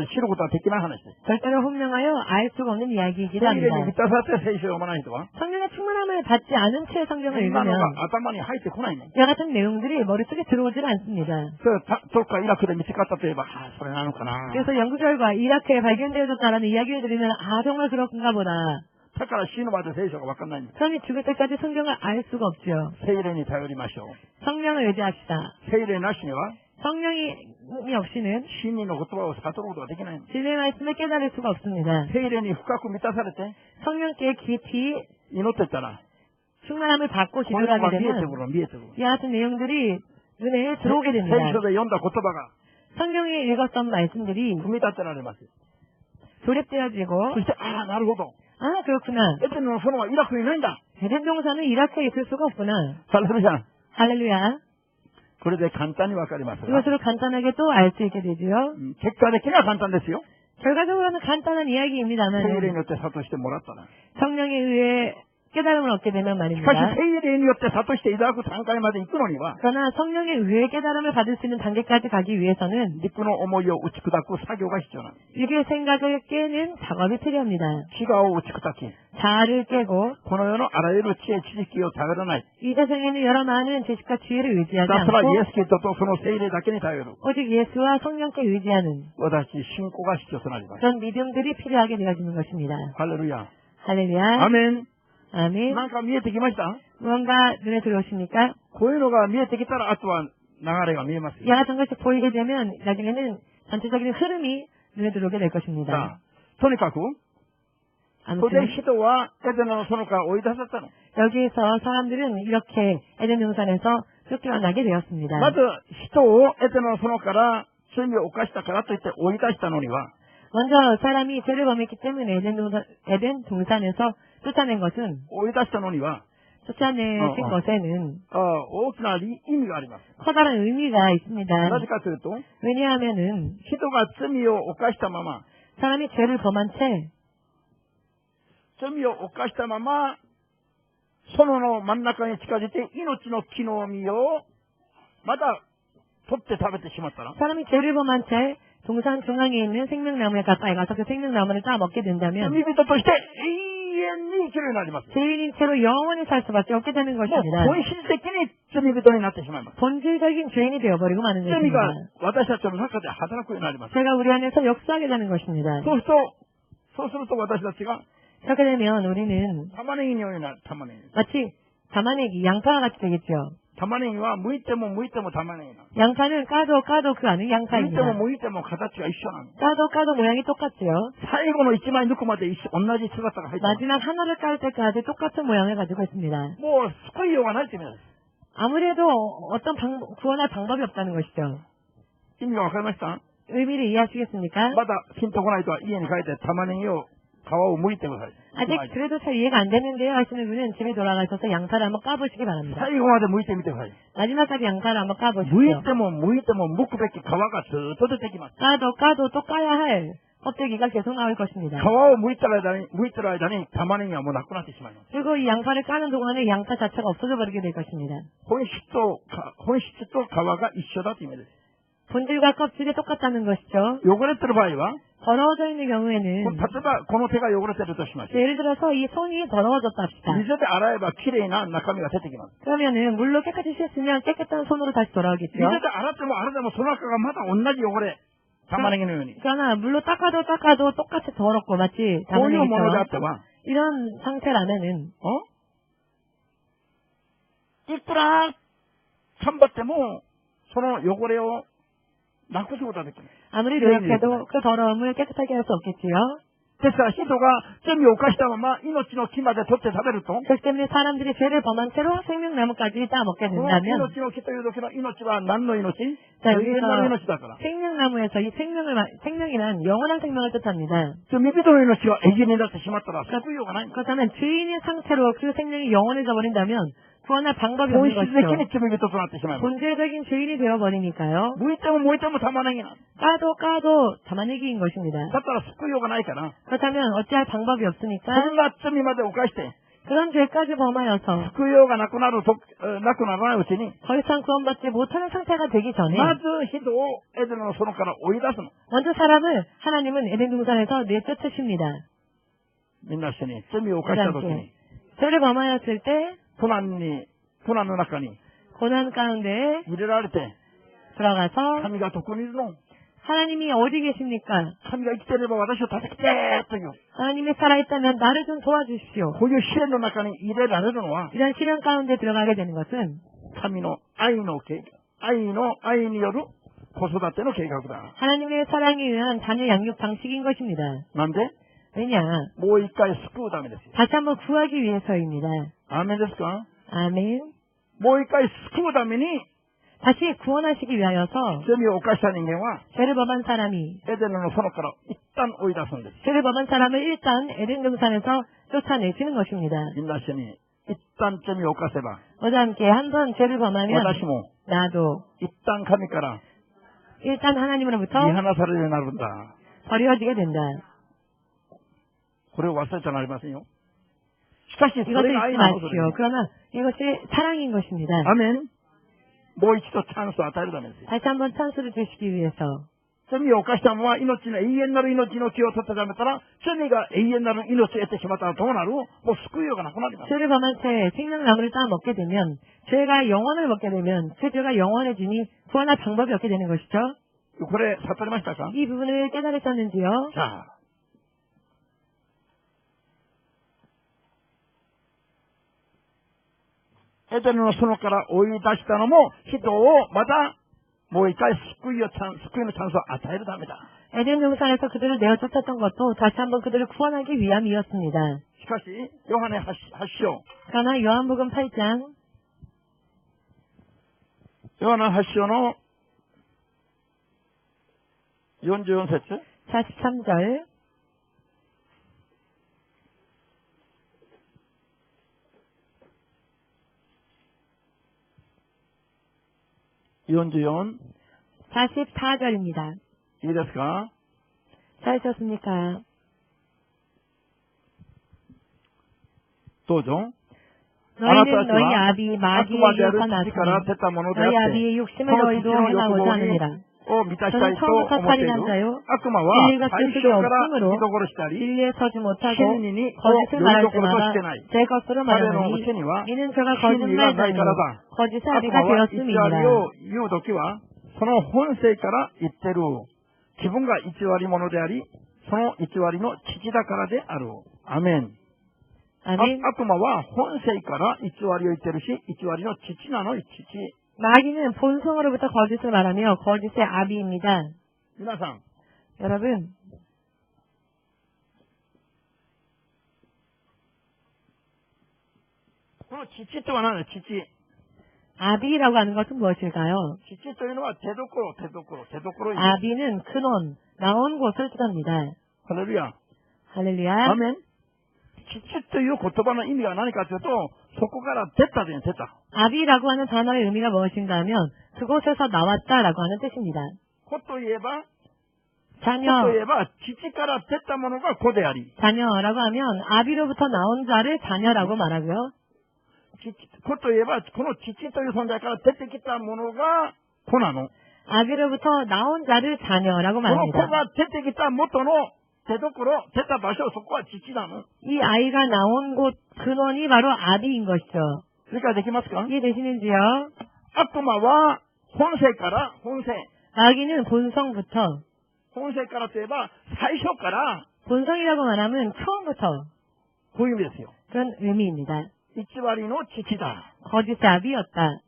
知ることはできない話です。 절대로 혼명하여 알 수가 없는 이야기이기도 聖霊に 합니다. 満たされて聖書を読まない人は、 성령의 충만함을 받지 않은 채 성경을 今の 읽으면 が頭に入ってこないの。 이와 같은 내용들이 머릿속에 들어오질 않습니다. それはどっかイラクで見つかったといえば、それなのかな。 그래서 연구 결과 이라크에 발견되어졌다라는 이야기를 들으면 정말 그렇군가 보다. だから死ぬまで聖書が分かんないんです。 그러니 죽을 때까지 성경을 알 수가 없죠. 聖霊に頼りましょう。 성령을 의지합시다. 聖霊なしには、 성령이 없이는 真理の言葉を悟ることができないの。 진리의 말씀을 깨달을 수가 없습니다. 聖霊に深く満たされて、 성령께 깊이 祈ってったら、 충만함을 받고 これが 기도하게 見えて 되면 くる、見えてくる。 이와 같은 내용들이 눈에 들어오게 聖 됩니다. 書で読んだ言葉が 성경에 읽었던 말씀들이 組み立てられます。 조립되어지고 そして、なるほど。 아 그렇구나. エデンの園はイラクにないんだ。 에덴 동산은 이라크에 있을 수가 없구나. ハレルヤ。 할렐루야. これで簡単にわかりますが、 이것으로 간단하게 또 알 수 있게 되죠. 結果的には簡単ですよ。 결과적으로는 간단한 聖霊 이야기입니다만 によって諭してもらったら。 성령에 의해 깨달음을 얻게 되면 しかし、 말입니다. 聖霊によって諭していただく段階まで行くのには、 그러나 성령에 의해 깨달음을 받을 수 있는 단계까지 가기 위해서는 陸の思いを打ち砕く作業が必要なんです。 육의 생각을 깨는 작업이 필요합니다. 飢餓を打ち砕き、 자아를 깨고 この世のあらゆる知恵、知識を頼らない。 이 세상에는 여러 많은 지식과 지혜를 의지하지 だからイ 않고 エス・キリストとその聖霊だけに頼る。 오직 예수와 성령께 의지하는 私、信仰が必要となります。 그런 믿음들이 필요하게 되어지는 것입니다. ハレルヤ。 할렐루야. アメン。 아멘. なんか見えてきました？ 무언가 눈에 들어오십니까? こういうのが見えてきたら、あとは流れが見えますよ。 이와 같은 것이 보이게 되면 나중에는 전체적인 흐름이 눈에 들어오게 될 さ 것입니다. あ、とにかく、それ 아무튼 で人はエデンの園から追い出されたの。 여기에서 사람들은 이렇게 에덴 동산에서 쫓겨나게 되었습니다. まず、人をエデンの園から罪を犯したからといって追い出したのには、 먼저 사람이 죄를 범했기 때문에 에덴 동산에서 쫓아낸 것은 追い出したのには、 쫓아내신 것에는 大きな意味があります。 커다란 의미가 있습니다. なぜかというと、 왜냐하면은 人が罪を犯したまま、 사람이 죄를 범한 채 罪を犯したまま、園の真ん中に近づいて命の木の実をまだ取って食べてしまったら、 사람이 죄를 범한 채 동산 중앙에 있는 생명나무에 가까이 가서 그 생명나무를 따 먹게 된다면 罪人として永遠に生きるようになります。 죄인인 채로 영원히 살 수밖에 없게 되는 もう 것입니다. 本質的に罪人になってしまいます。 본질적인 죄인이 되어버리고 마는 罪 것입니다. が私たちの中で働くようになります。 죄가 우리 안에서 역사하게 되는 것입니다. そうすると私たちが 그렇게 되면 우리는 玉ねぎのようになる。玉ねぎ。 마치 담아내기, 양파와 같이 되겠죠. 玉ねぎは剥いても剥いても玉ねぎなの。 양파는 까도 그 안은 剥いて 양파입니다. も剥いても形が一緒なの。 까도 모양이 똑같지요. 最後の一枚抜くまで同じ姿が入ってます。 마지막 하나를 깔 때까지 똑같은 모양을 가지고 있습니다. もう救いようがないという意味です。 아무래도 어떤 구원할 방법이 없다는 것이죠. 意味がわかりました？ 의미를 이해하시겠습니까? まだピンとこないとは家に帰って玉ねぎを皮を剥いてください。 아직 그래도 잘 이해가 안 되는데요 하시는 분은 집에 돌아가셔서 양파를 한번 까보시기 바랍니다. 最後まで剥いてみてください。 마지막까지 양파를 한번 剥 까보십시오. いても剥いても剥くべき皮がずっと出てきます。 까도 또 까야 할 껍데기가 계속 나올 것입니다. 皮を剥いてる間に玉ねぎはもうなくなってしまいます。 그리고 이 양파를 까는 동안에 양파 자체가 없어져 버리게 될 것입니다. 本質と皮が一緒だという意味です。 본질과 껍질이 똑같다는 것이죠. 汚れてる場合は、 더러워져 있는 例 경우에는 えばこの手が汚れてるとしましょう。 예를 들어서 이 손이 더러워졌다 합시다. 水で洗えばきれいな中身が出てきます。 그러면은 물로 깨끗이 씻으면 깨끗한 손으로 다시 돌아오겠죠. 水で洗ってもその中がまだ同じ汚れ。玉ねぎのように。 그러나 물로 닦아도 똑같이 더럽고 마치 こういうものであ 담아내기처럼 っては、 이런 상태라면은 いくら頑張っても、その汚れをなくすことができない。 아무리 노력해도 그 더러움을 깨끗하게 할 수 없겠지요. ですから、人が罪を犯したまま命の木まで取って食べると、 그렇기 때문에 사람들이 죄를 범한 채로 생명나무까지 따먹게 この 된다면 命の木という時の命は何の命？ 자 永遠の 여기서 命だから。 생명나무에서 이 생명이란 영원한 생명을 뜻합니다. 罪人の命が永遠になってしまったら救いようがないんだ。 그렇다면 죄인의 상태로 그 생명이 영원해져 버린다면 구원할 방법이 本 없는 質的 것이죠. に罪人となってしまいます。 본질적인 죄인이 되어버리니까요. 剥いても玉ねぎなんだ。 까도 담아내기인 것입니다. だったら救いようがないから、 그렇다면 어찌할 방법이 こ 없으니까 んな罪まで犯して、 그런 죄까지 범하여서 救いようがなくならないうちに、 더 이상 구원받지 못하는 상태가 되기 전에 まず人をエデンの園から追い出すの。 먼저 사람을 하나님은 에덴 동산에서 내쫓으십니다. みんな一緒に罪を犯したときに、 죄를 범하였을 때 苦難の中に 고난 가운데에 入れられて、 들어가서 神がどこにいるの？ 하나님이 어디 계십니까? 神が生きていれば私を助けてという、 하나님이 살아있다면 나를 좀 도와주십시오. こういう試練の中に入れられるのは、 이런 시련 가운데 들어가게 되는 것은 神の愛による子育ての計画だ。 하나님의 사랑에 의한 자녀 양육 방식인 것입니다. なんで？ 왜냐? もう一回救うためですよ。 다시 한번 구하기 위해서입니다. アーメンですか？ 아멘. もう一回救うために、 다시 구원하시기 위하여서 罪を犯した人間は、 죄를 범한 사람이 エデンの園から一旦追い出すんです。 죄를 범한 사람을 일단 에덴 동산에서 쫓아내시는 것입니다. みんな一緒に、一旦罪を犯せば、 모두 함께 한 번 죄를 범하면 私も 나도 一旦神から 일단 하나님으로부터 見放されるようになるんだ。 버려지게 된다. これを忘れちゃなりませんよ。しかし、そ 이것도 れが愛 잊지 なの。それ 마십시오. が 그러나 이것이 사랑인 것입니다. アメン。もう一度チャンスを与えるためですよ。 다시 한번 찬스를 주시기 위해서 罪を犯した者は命の永遠なる命の木を取って食べたら、罪が永遠なる命を得てしまったらどうなる？もう救いようがなくなります。 죄를 범한 채 생명나무를 따 먹게 되면 죄가 영원을 먹게 되면 그 죄가 영원해지니 구원할 방법이 없게 되는 것이죠. これ、悟りましたか？ 이 부분을 깨달으셨는지요? さあ。エデンの園から追い出したのも、人をまた、もう一回救いのチャンスを与えるためだ。 에덴 동산에서 그들을 내어 쫓았던 것도 다시 한번 그들을 구원하기 위함이었습니다. しかし、ヨハネ8章。 그러나 요한복음 8장 ヨハネ8章の44節 43절 44 44절입니다. いいですか？ 잘하셨습니까? どうぞ。 너희는 너희 아비 마귀의 유혹과 아 나서 너희 아비의 욕심을 너희도 행하고자 하느니라. を満たしたい 저는 と 처음부터 思っている。 살인한자요 悪魔は 진리가 最 그 初 속에 から 없으므로 人殺したり、 진리에 서지 못하고 真理に 거짓을 より 말할 どころと 때마다 してない。 제 것으로 彼の 말하노니 うちには 이는 저가 真理がないから 거짓말자요 だ。 거짓의 悪 아비가 魔は偽り 되었음이니라. を言うときは、その本性から言ってる。自分が偽り者であり、その偽りの父だからである。アメン。 아멘. 悪魔は本性から偽りを言ってるし、偽りの父なの、父。 마귀는 본성으로부터 거짓을 말하며 거짓의 아비입니다. 皆さん、 여러분, この父とは何だ？父。 아비라고 하는 것은 무엇일까요? 父というのは手どころ。 아비는 근원, 나온 곳을 뜻합니다. ハレルヤ。 할렐루야. アメン。父という言葉の意味が何かというと、そこから出たで出た。 아비라고 하는 단어의 의미가 무엇인가 하면 그곳에서 나왔다라고 하는 뜻입니다. 子といえば、 자녀, 子といえば、父から出たものが子であり、 자녀라고 하면 아비로부터 나온 자를 자녀라고 말하고요. 子といえば、この父という存在から出てきたものが子なの。 아비로부터 나온 자를 자녀라고 この子 말합니다. が出てきた元の出所、出た場所、そこは父なの。 이 아이가 나온 곳 근원이 바로 아비인 것이죠. 理解できますか？ 이해되시는지요? 悪魔は本性から、本性 마귀는 본성부터, といえば、最初から、 본성이라고 말하면 처음부터 こういう意味ですよ。 그런 의미입니다. 偽りの父だ。 거짓의 아비였다.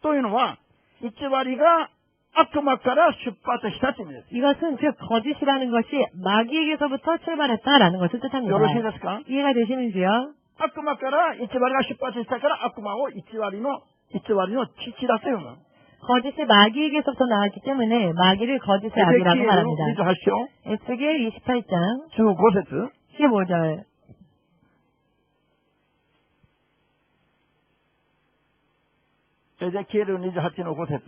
というのは、偽りが悪魔から出発したという意味です。 이것은 즉 거짓이라는 것이 마귀에게서부터 출발했다라는 것을 뜻합니다. よろしいですか？ 이해가 되시는지요? 悪魔から偽りが出発したから悪魔を偽りの父だというの。 거짓이 마귀에게서부터 나왔기 때문에 마귀를 거짓의 아비라고 말합니다. 28章 에스겔 28장 15節 15절エゼキエル28の5節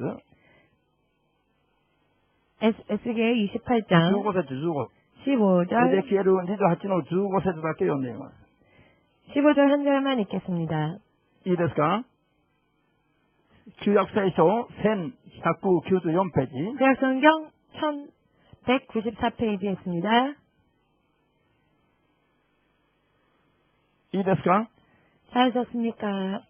에스겔 28장 15節15 15절, エゼキエル28の15節だけ読んでみます。 15절 한 절만 읽겠습니다. いいですか？旧約聖書1194ページ。 구약성경 1194페이지에 있습니다. いいですか？ 잘하셨습니까?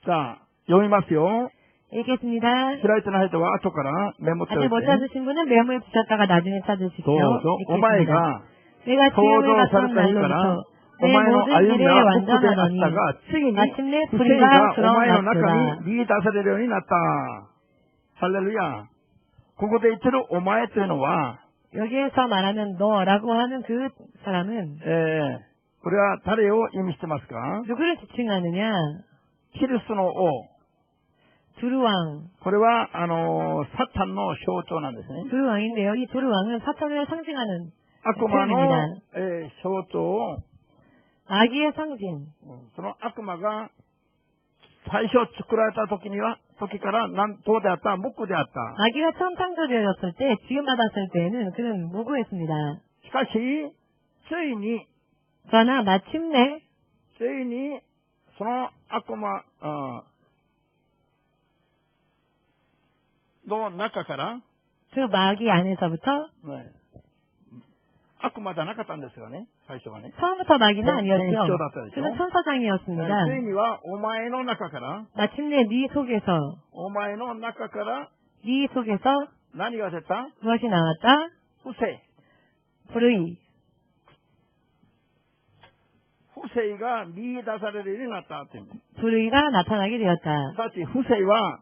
さあ、読みますよ。 읽겠습니다. 開いてない人は後からメモっておい 아직 못 て。 찾으신 분은 메모해 두셨다가 나중에 ど 찾으십시오. うぞ。お前 읽겠습니다. が 내가 創 지음을 造され 받던 た日から 날로부터 お 내 前の 모든 歩み 일에 は無垢であった 완전하더니 が、ついに 마침내 不正 불의가 がお前の中 드러났구나. に見出されるようになった。ハレルヤ。ここで言ってるお前というのは、 여기에서 말하는 너라고 하는 그 사람은 これは誰を意味してますか？ 누구를 지칭하느냐? キリストの王。 두루왕. これは、サタンの象徴なんですね。 두루왕인데요. 이 두루왕은 사탄을 상징하는 悪魔の、 표현입니다. 象徴を、 마귀의 상징. その悪魔が最初作られた時からどうであった？無垢であった。 마귀가 처음 창조되었을 때, 지음 받았을 때에는 그는 무고했습니다. しかし、ついに、 그러나 마침내 その悪魔の中から、 그 마귀 안에서부터 悪魔じゃなかったんですよね、最初はね。 처음부터 마귀는 아니었죠. 네, 그는 천사장이었습니다. ついにはお前の中から、 마침내 네 속에서 お前の中から 네 속에서 何が出た？ 무엇이 나왔다? 不正。 불의. 不正が見出されるようになったっていうんです。 불의가 나타나게 되었다. さて、不正は、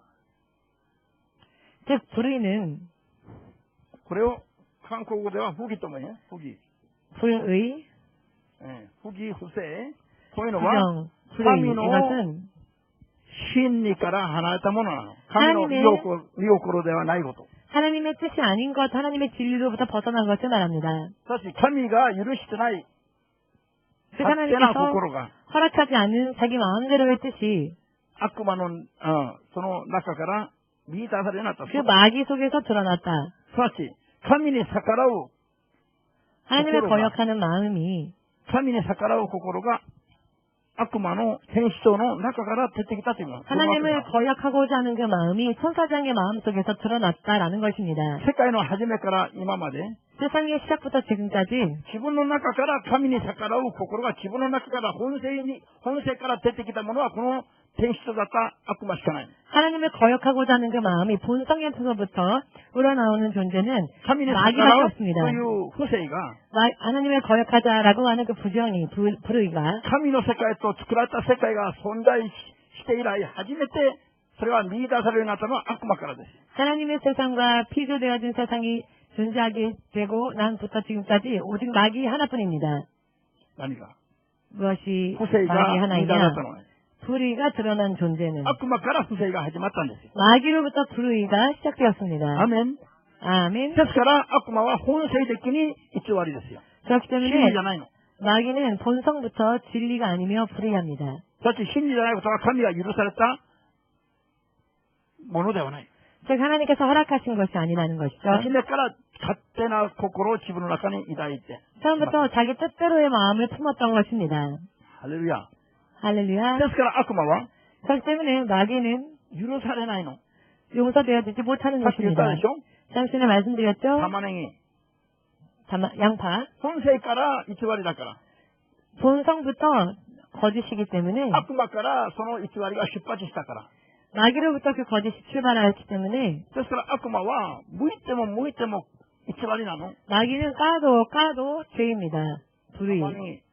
즉 불의는 これを韓国語では不義とも言う。不義。 불의, 不義、不正。こういうのは、 부정, 불의. 神の 이것은 真理から離れたものなの。神の見心ではないこと。 하나님의 뜻이 아닌 것, 하나님의 진리로부터 벗어난 것을 말합니다. しかし、神が許してない 그 勝手な 하나님께서 心が、 허락하지 않은 자기 마음대로의 뜻이 悪魔の、その中から見出されるようになった。 그 마귀 속에서 드러났다. しかし、神に逆らう、 하나님을 거역하는 마음이 神に逆らう心が、悪魔の天使長の中から出てきたというの。 하나님을 거역하고자 하는 그 마음이 천사장의 마음 속에서 드러났다라는 것입니다. 世界の初めから今まで、 세상의 시작부터 지금까지 自分の中から神に逆らう心が自分の中から本性から出てきたものはこの天使長だった悪魔しかない。 하나님을 거역하고자 하는 그 마음이 본성에서부터 우러나오는 존재는 神に逆 마귀밖에 らうと 없습니다. いう不正が、 하나님을 거역하자라고 하는 그 부정이, 불의가 神の世界と作られた世界が存在して以来初めてそれは見出されるようになったのは悪魔からです。 하나님의 세상과 피조되어진 세상이 존재하게 되고 난부터 지금까지 오직 마귀 하나뿐입니다. 何が？ 무엇이 不正 마귀 が見出され 하나이냐? たのは、 불의가 드러난 존재는 悪魔から不正が始まったんですよ。 마귀로부터 불의가 시작되었습니다. アメン。 아멘. ですから悪魔は本性的に偽りですよ。 그렇기 真理 때문에 じゃないの。 마귀는 본성부터 진리가 아니며 불의합니다. だって真理じゃないことは神が許されたものではない。 즉 하나님께서 허락하신 것이 아니라는 것이죠. 初めから勝手な心を自分の中に抱いて。 처음부터 자기 뜻대로의 마음을 품었던 것입니다. ハレルヤ。 할렐루야. ですから悪魔は 그렇기 때문에 마귀는 許されないの。 용서되어지지 못하는 さっき言った 것입니다. でしょ？ 당신에 말씀드렸죠? 玉ねぎ。 양파. 本性から偽りだから。 본성부터 거짓이기 때문에 悪魔からその偽りが出発したから。 마귀로부터 그 거짓이 출발하였기 때문에 ですから悪魔は向いても向いても偽りなの。 마귀는 까도 죄입니다. 불의. 玉ねぎ。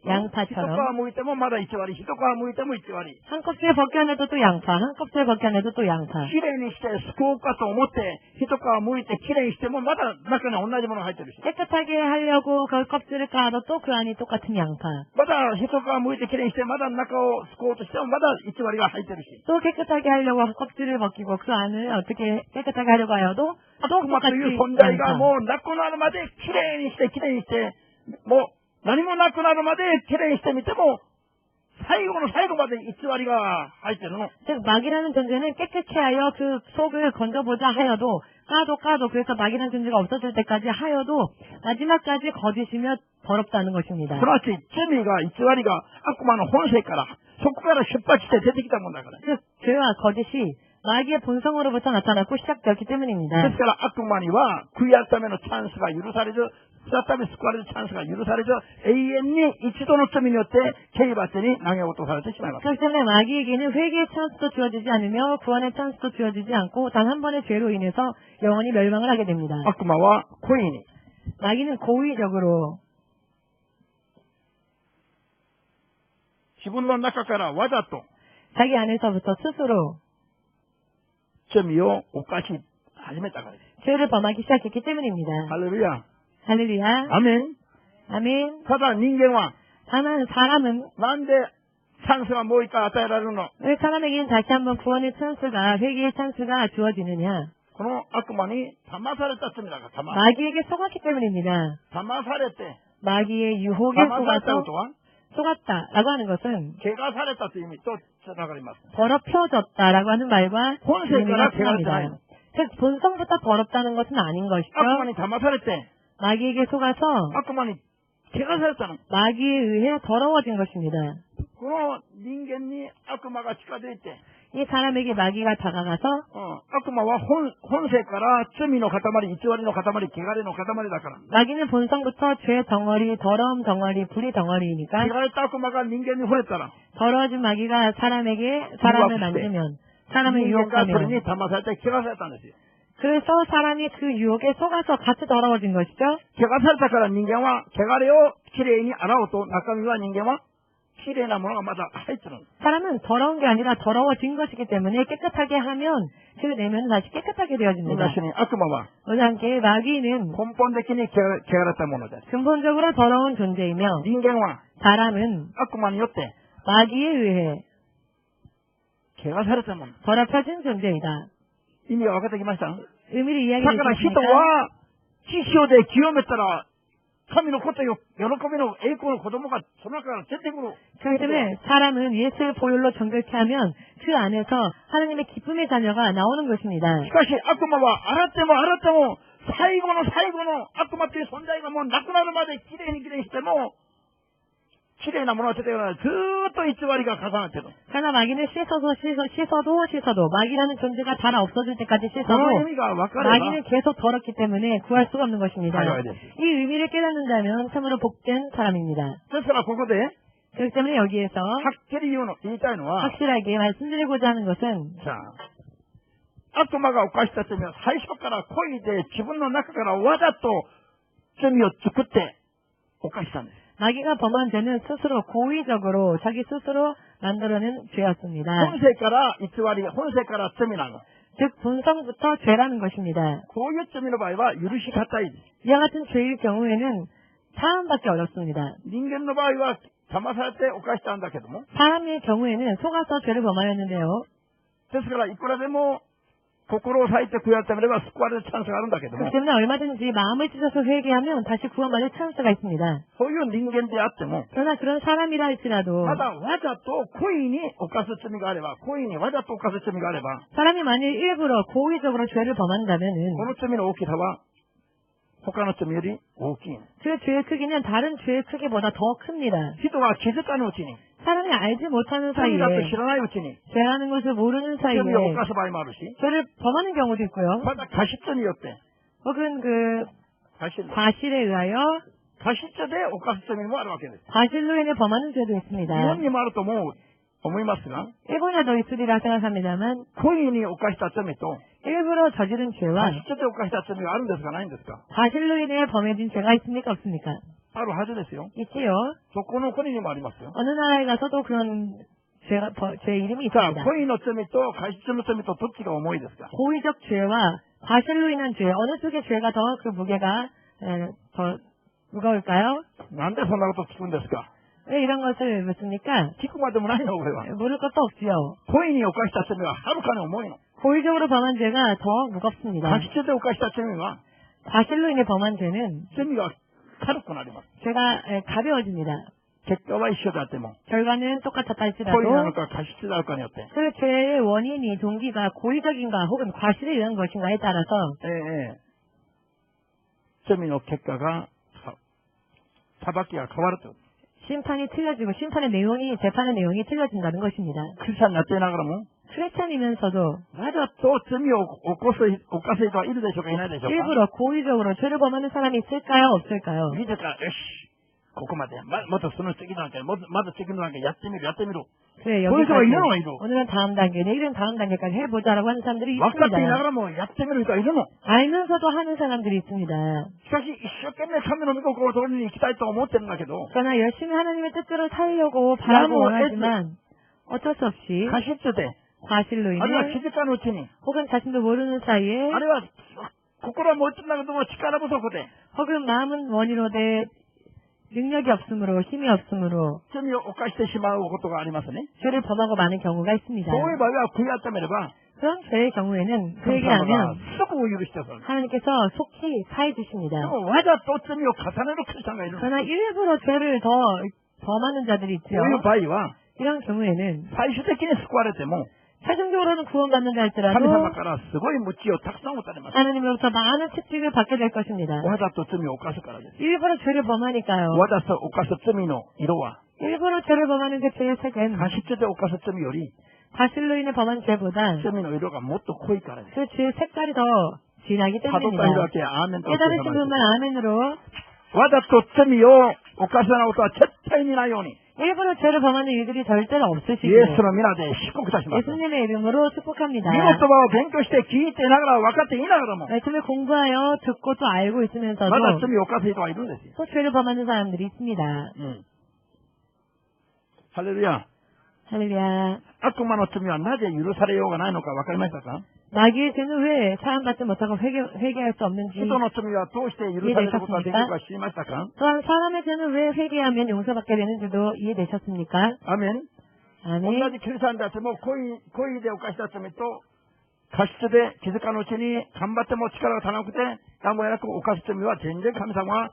一皮 양파처럼 向いてもまだ偽り。一皮向いても偽り。 한 껍질 벗겨내도 또 양파, 한 껍질 벗겨내도 또 양파. きれいにして救おうかと思って一皮向いてきれいにしてもまだ中に同じものが入ってるし。 깨끗하게 하려고 그 껍질을 까도 또 그 안이 똑같은 양파. まだ一皮向いてきれいにしてまだ中を救おうとしてもまだ偽りが入ってるし。 또 깨끗하게 하려고 껍질을 벗기고 그 안을 어떻게 깨끗하게 하려고 하여도 또 悪魔と 똑같이 いう存在が 양파. もうなくなるまできれいにしてきれいにしてもう何もなくなるまできれいにしてみても最後の最後まで偽りが入ってるの。 즉 마귀라는 존재는 깨끗이 하여 그 속을 건져보자 하여도 까도 그래서 마귀라는 존재가 없어질 때까지 하여도 마지막까지 거짓이며 더럽다는 것입니다. すなわち、罪が、偽りが悪魔の本性から、そこから出発して出てきたもんだから。 즉 죄와 거짓이 마귀의 본성으로부터 나타났고 시작되었기 때문입니다. ですから悪魔には悔い改めのチャンスが許されず、再び救われるチャンスが許されず、永遠に一度の罪によって刑罰に投げ落とされてしまいます。 그렇기 때문에 마귀에게는 회개의 찬스도 주어지지 않으며 구원의 찬스도 주어지지 않고 단 한 번의 죄로 인해서 영원히 멸망을 하게 됩니다. 悪魔は故意に、 마귀는 고의적으로 自分の中からわざと 자기 안에서부터 스스로 罪を犯し始めたからです。 죄를 범하기 시작했기 때문입니다. ハレルヤ。 할렐루야. アメン。 아멘. ただ人間は、 다만 사람은 なんでチャンスがもう一回与えられるの？ 왜 사람에게는 다시 한번 구원의 찬스가 회개의 찬스가 주어지느냐? この悪魔に騙された罪だから、마귀에게 속았기 때문입니다. 騙されて、 마귀의 유혹에 騙されたこ 속아서 とは、 속았다라고 하는 것은 怪我されたという意味とつながります。 더럽혀졌다라고 하는 말과 본색과 의미가 개가 통합니다. 즉 본성부터 더럽다는 것은 아닌 것이죠. 悪魔に騙されて、 마귀에게 속아서 悪魔に怪我されたの。 마귀에 의해 더러워진 것입니다. この人間に悪魔が近づいて、 이 사람에게 마귀가 다가가서 悪魔は本性から罪の塊、偽りの塊、汚れの塊だから。 마귀는 본성부터 죄 덩어리, 더러움 덩어리, 불의 덩어리니까 汚れた悪魔が人間に惚れたら、 더러워진 마귀가 사람을 만지면 사람을 人間がそれ 유혹하면 に騙されて怪我されたんですよ。 그래서 사람이 그 유혹에 속아서 같이 더러워진 것이죠. 怪我されたから人間は汚れをきれいに洗おうと、中身は人間はきれいなものがまだ入ってるんです。 사람은 더러운 게 아니라 더러워진 것이기 때문에 깨끗하게 하면 그 내면은 다시 깨끗하게 みん 되어집니다. な一緒に悪魔は 우리 함께 마귀는 根本的に汚れたものです。 근본적으로 더러운 존재이며 人間は 사람은 悪魔によって 마귀에 의해 怪我されたもの。 더럽혀진 존재이다. 意味が分かってきました？ 의미를 だ 이야기해 から人 주십니까? は知性で清めたら、神のことよ、喜びの栄光の子供がその中から出てくる。 그렇기 때문에 사람은 예수의 보혈로 정결케 하면 그 안에서 하나님의 기쁨의 자녀가 나오는 것입니다. しかし悪魔は洗っても洗っても、最後の最後の悪魔という存在がもうなくなるまできれいにしても、きれいなものが出てこない。ずーっと偽りが重なってる。 그러나 마귀는 씻어도 마귀라는 존재가 다 없어질 때까지 こ 씻어도 の意味が分かれば、 마귀는 계속 더럽기 때문에 구할 수가 없는 것입니다. 幸いです。 이 의미를 깨닫는다면 참으로 복된 사람입니다. ですからここで、 그렇기 때문에 여기에서 はっきり言いたいのは、 확실하게 말씀드리고자 하는 것은 さあ、悪魔が犯した罪は最初から故意で自分の中からわざと罪を作って犯したんです。 마귀가 범한 죄는 스스로 고의적으로 자기 스스로 만들어낸 죄였습니다. 本性から偽り、本性から罪なの。 즉 본성부터 죄라는 것입니다. こういう罪の場合は許し難いです。 이와 같은 죄의 경우에는 사함받기 어렵습니다. 人間の場合は騙されて犯したんだけども、 사람의 경우에는 속아서 죄를 범하였는데요. ですからいくらでも心を裂いて悔い改めれば救われるチャンスがあるんだけども、 그렇기 때문에 얼마든지 마음을 찢어서 회개하면 다시 구원받을 찬스가 있습니다. そういう人間であっても、 그러나 그런 사람이라 할지라도 まだわざと故意に犯す罪があれば、故意にわざと犯す罪があれば、 사람이 만일 일부러 고의적으로 죄를 こ 범한다면은 の罪の大きさは他の罪より大きい。 그 죄의 크기는 다른 죄의 크기보다 더 큽니다. 人は気づかぬうちに、 사람이 알지 못하는 사이에 罪だと知らないうちに 죄라는 것을 모르는 罪 사이에 を犯す場合もあるし、 죄를 범하는 경우도 있고요. また過失によって、 혹은 그 過失 과실에 의하여 で犯す罪もあるわけです。 과실로 인해 범하는 죄도 日 있습니다. 本にもあると思いますが、 일본에도 있으리라 생각합니다만 故意に犯した罪と、 일부러 저지른 過 죄와 失で犯した罪があるんですかないんですか？ 과실로 인해 범해진 죄가 있습니까 없습니까? あるはずですよ。 있지요. そこの国にもありますよ。 어느 나라에 가서도 그런 죄 이름이 さあ、 있습니다. 故意の罪と過失の罪とどっちが重いですか？ 고의적 죄와 과실로 인한 죄 어느 쪽의 죄가 더 그 무게가 더 무거울까요? なんでそんなこと聞くんですか？ 왜 이런 것을 묻습니까? 聞くまでもないの、これは。 물을 것도 없지요. 故意に犯した罪ははるかに重いの。 고의적으로 범한 죄가 더 무겁습니다. 過失で犯した罪は 과실로 인해 범한 죄는 罪が軽くなります。 죄가 가벼워집니다. 結果は一緒であっても、 결과는 똑같았다 故意 할지라도 なのか過失なのかによって、 그 죄의 원인이 동기가 고의적인가 혹은 과실에 의한 것인가에 따라서 罪の結果が、裁きが変わると。 심판이 틀려지고 심판의 내용이 재판의 내용이 틀려진다는 것입니다. クリスチャンになっていながらも、 크리스찬이면서도 わざと罪を犯す人はいるでしょうか、いないでしょうか。 일부러 고의적으로 죄를 범하는 사람이 있을까요? 없을까요? 自ら、よし、ここまで、またその次の段階、まず次の段階、やってみる。 그래, こういう人がい 여기까지 るのはいる。 오늘은 다음 단계, 내일은 다음 단계까지 해보자라고 하는 사람들이 分かっていな 있습니다. がらもやってみる人はいるの。 알면서도 하는 사람들이 있습니다. しかし、一生懸命神の御心を通りに行きたいと思ってるんだけど、 그러나 열심히 하나님의 뜻대로 살려고 바라고 원하지만 어쩔 수 없이 過失で、 과실로 あるいは 인해 気づかぬうちに、 혹은 자신도 모르는 사이에 あるいは心は持ってるんだけども力不足で、 혹은 마음은 원인으로 돼 능력이 없으므로 힘이 없으므로 罪を犯してしまうことがありますね。 죄를 범하고 많은 경우가 있습니다. そういう場合は悔い改めれば、 그런 죄의 경우에는 그 神様が 얘기하면 すぐ許してくださる。 하나님께서 속히 사해 주십니다. でもわざと罪を重ねるクリスチャンがいる。 그러나 일부러 죄를 더 범하는 자들이 こ 있죠. ういう場合は、 이런 경우에는 最終的に救われても、 최종적으로는 구원받는다 神 할지라도 様からすごい無知をたくさん打たれます。 하나님으로부터 많은 채찍을 받게 될 것입니다. わざと罪を犯すからです。 일부러 죄를 범하니까요. わざと犯す罪の色は、 일부러 죄를 범하는 그 죄의 색은 過失で犯す罪より、 과실로 인해 범한 죄보다 罪の色がもっと濃いからです。 그 죄의 색깔이 더 진하기 たどった人 때문입니다. だけアーメンとお 깨달으신 伝えします 분만 아멘으로 わざと罪を犯すようなことは絶対にないように、 일부러 죄를 범하는 일들이 절대로 イ 없으시고 エスの皆で祝福いたします。御 예수님의 이름으로 축복합니다. 言葉を勉強して聞いていながら分かっていながらも、 말씀을 공부하여 듣고 또 알고 있으면서도 まだ罪を犯す人はいるんですよ。 또 죄를 범하는 사람들이 있습니다. ハレルヤ。 할렐루야. 悪魔の罪はなぜ許されようがないのか分かりましたか？ 마귀의 죄는 왜 사함받지 못하고 회개할 수 없는지 人の罪はどうして許されることができるか知りましたか？ 또한 사람의 죄는 왜 회개하면 용서받게 되는지도 이해되셨습니까? アメン。同 아멘. じキリストであっても故意で犯した罪と過失で気づかぬうちに頑張っても力が足らなくてやむを得なく犯す罪は全然神様は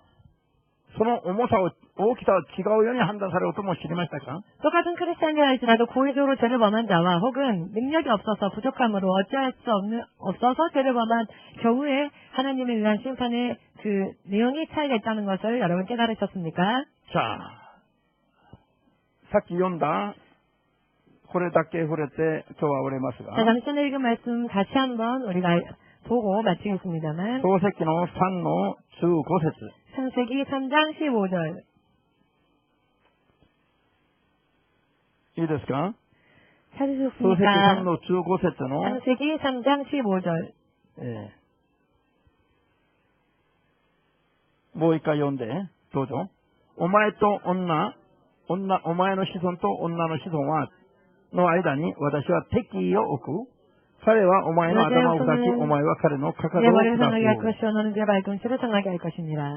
その重さを大きさを違うように判断されることも知りましたか？ 똑같은 크리스찬이라 할지라도 고의적으로 죄를 범한 자와 혹은 능력이 없어서 부족함으로 어찌할 수 없어서 죄를 범한 경우에 하나님에 의한 심판의 그 내용이 차이가 있다는 것을 여러분 깨달으셨습니까? さあ、さっき読んだこれだけ触れて今日は終わりますが、 자, 잠시 전에 읽은 말씀 다시 한번 우리가 보고 마치겠습니다만 創世記の3の15節 창세기 3장 15절 いいですか？創世記 찾으셨습니까? 3の15節の 창세기 3장 15절 もう一回読んで、どうぞ。お前とお前の子孫と女の子孫の間に私は敵意を置く。彼はお前の頭を砕き、お前は彼のかかと 내 を 머리를 砕 상하게 할 く。 것이요 너는 내 발꿈치를 상하게 할 것이니라.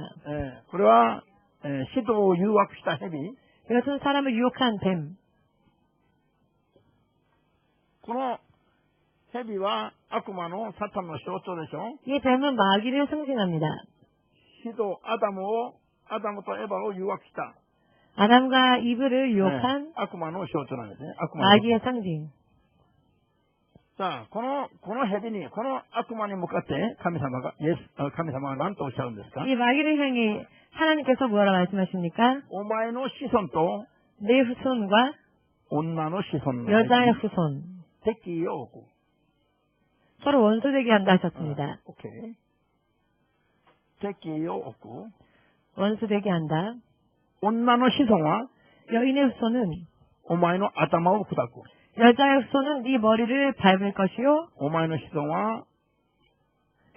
これは、指導を誘惑した蛇。 이것은 사람을 유혹한 뱀. この蛇は悪魔のサタンの象徴でしょ。 이 뱀은 마귀를 상징합니다. 指導アダムとエバを誘惑した、 아담과 이브를 유혹한 悪魔の象徴なんですね。悪魔の。 마귀의 상징. さあ、この蛇に、この悪魔に向かって神様が何とおっしゃるんですか？ 이 마귀를 향해 하나님께서 뭐라 말씀하십니까? お前の子孫と 내 후손과 女の子孫の 여자의 후손. 敵意を置く。 서로 원수되게 한다 하셨습니다. 오케이. 敵意を置く。 원수되게 한다. 女の子孫は 여인의 후손은 お前の頭を砕く。 여자의 후손은 네 머리를 밟을 것이요 お前の子孫は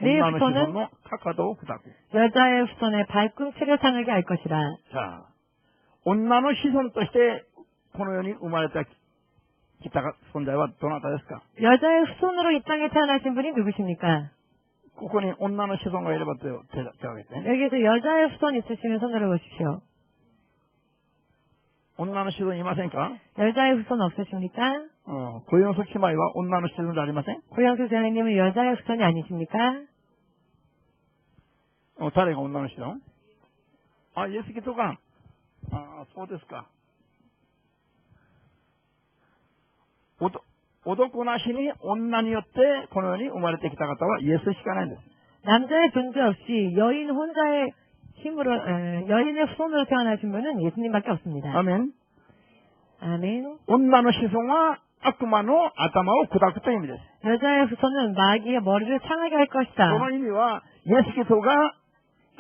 내 女の子孫 후손은 のかかとを砕く。 여자의 후손의 발꿈치를 상하게 할 것이라. さあ、女の子孫としてこの世に生まれた来た存在はどなたですか？ 여자의 후손으로 이 땅에 태어나신 분이 누구십니까? ここに女の子孫がいれば手を挙げて。 여기에서 여자의 후손 있으시면 손 들어보십시오. 女の子孫いませんか？ 여자의 후손 없으십니까? 小四姉妹は女の子孫でありません？ 고영수 선생님은 여자의 후손이 아니십니까? 誰が女の子孫？あ、イエス・キリストがああ、そうですか。男なしに女によってこの世に生まれてきた方はイエスしかないんです。 남자의 존재 없이 여인 혼자의 힘으로, 여인의 후손으로 태어나신 분은 예수님밖에 없습니다. アメン。 아멘. 女の子孫は悪魔の頭を砕くという意味です。 여자의 후손은 마귀의 머리를 상하게 할 そ 것이다. の意味は、イエス・キリストが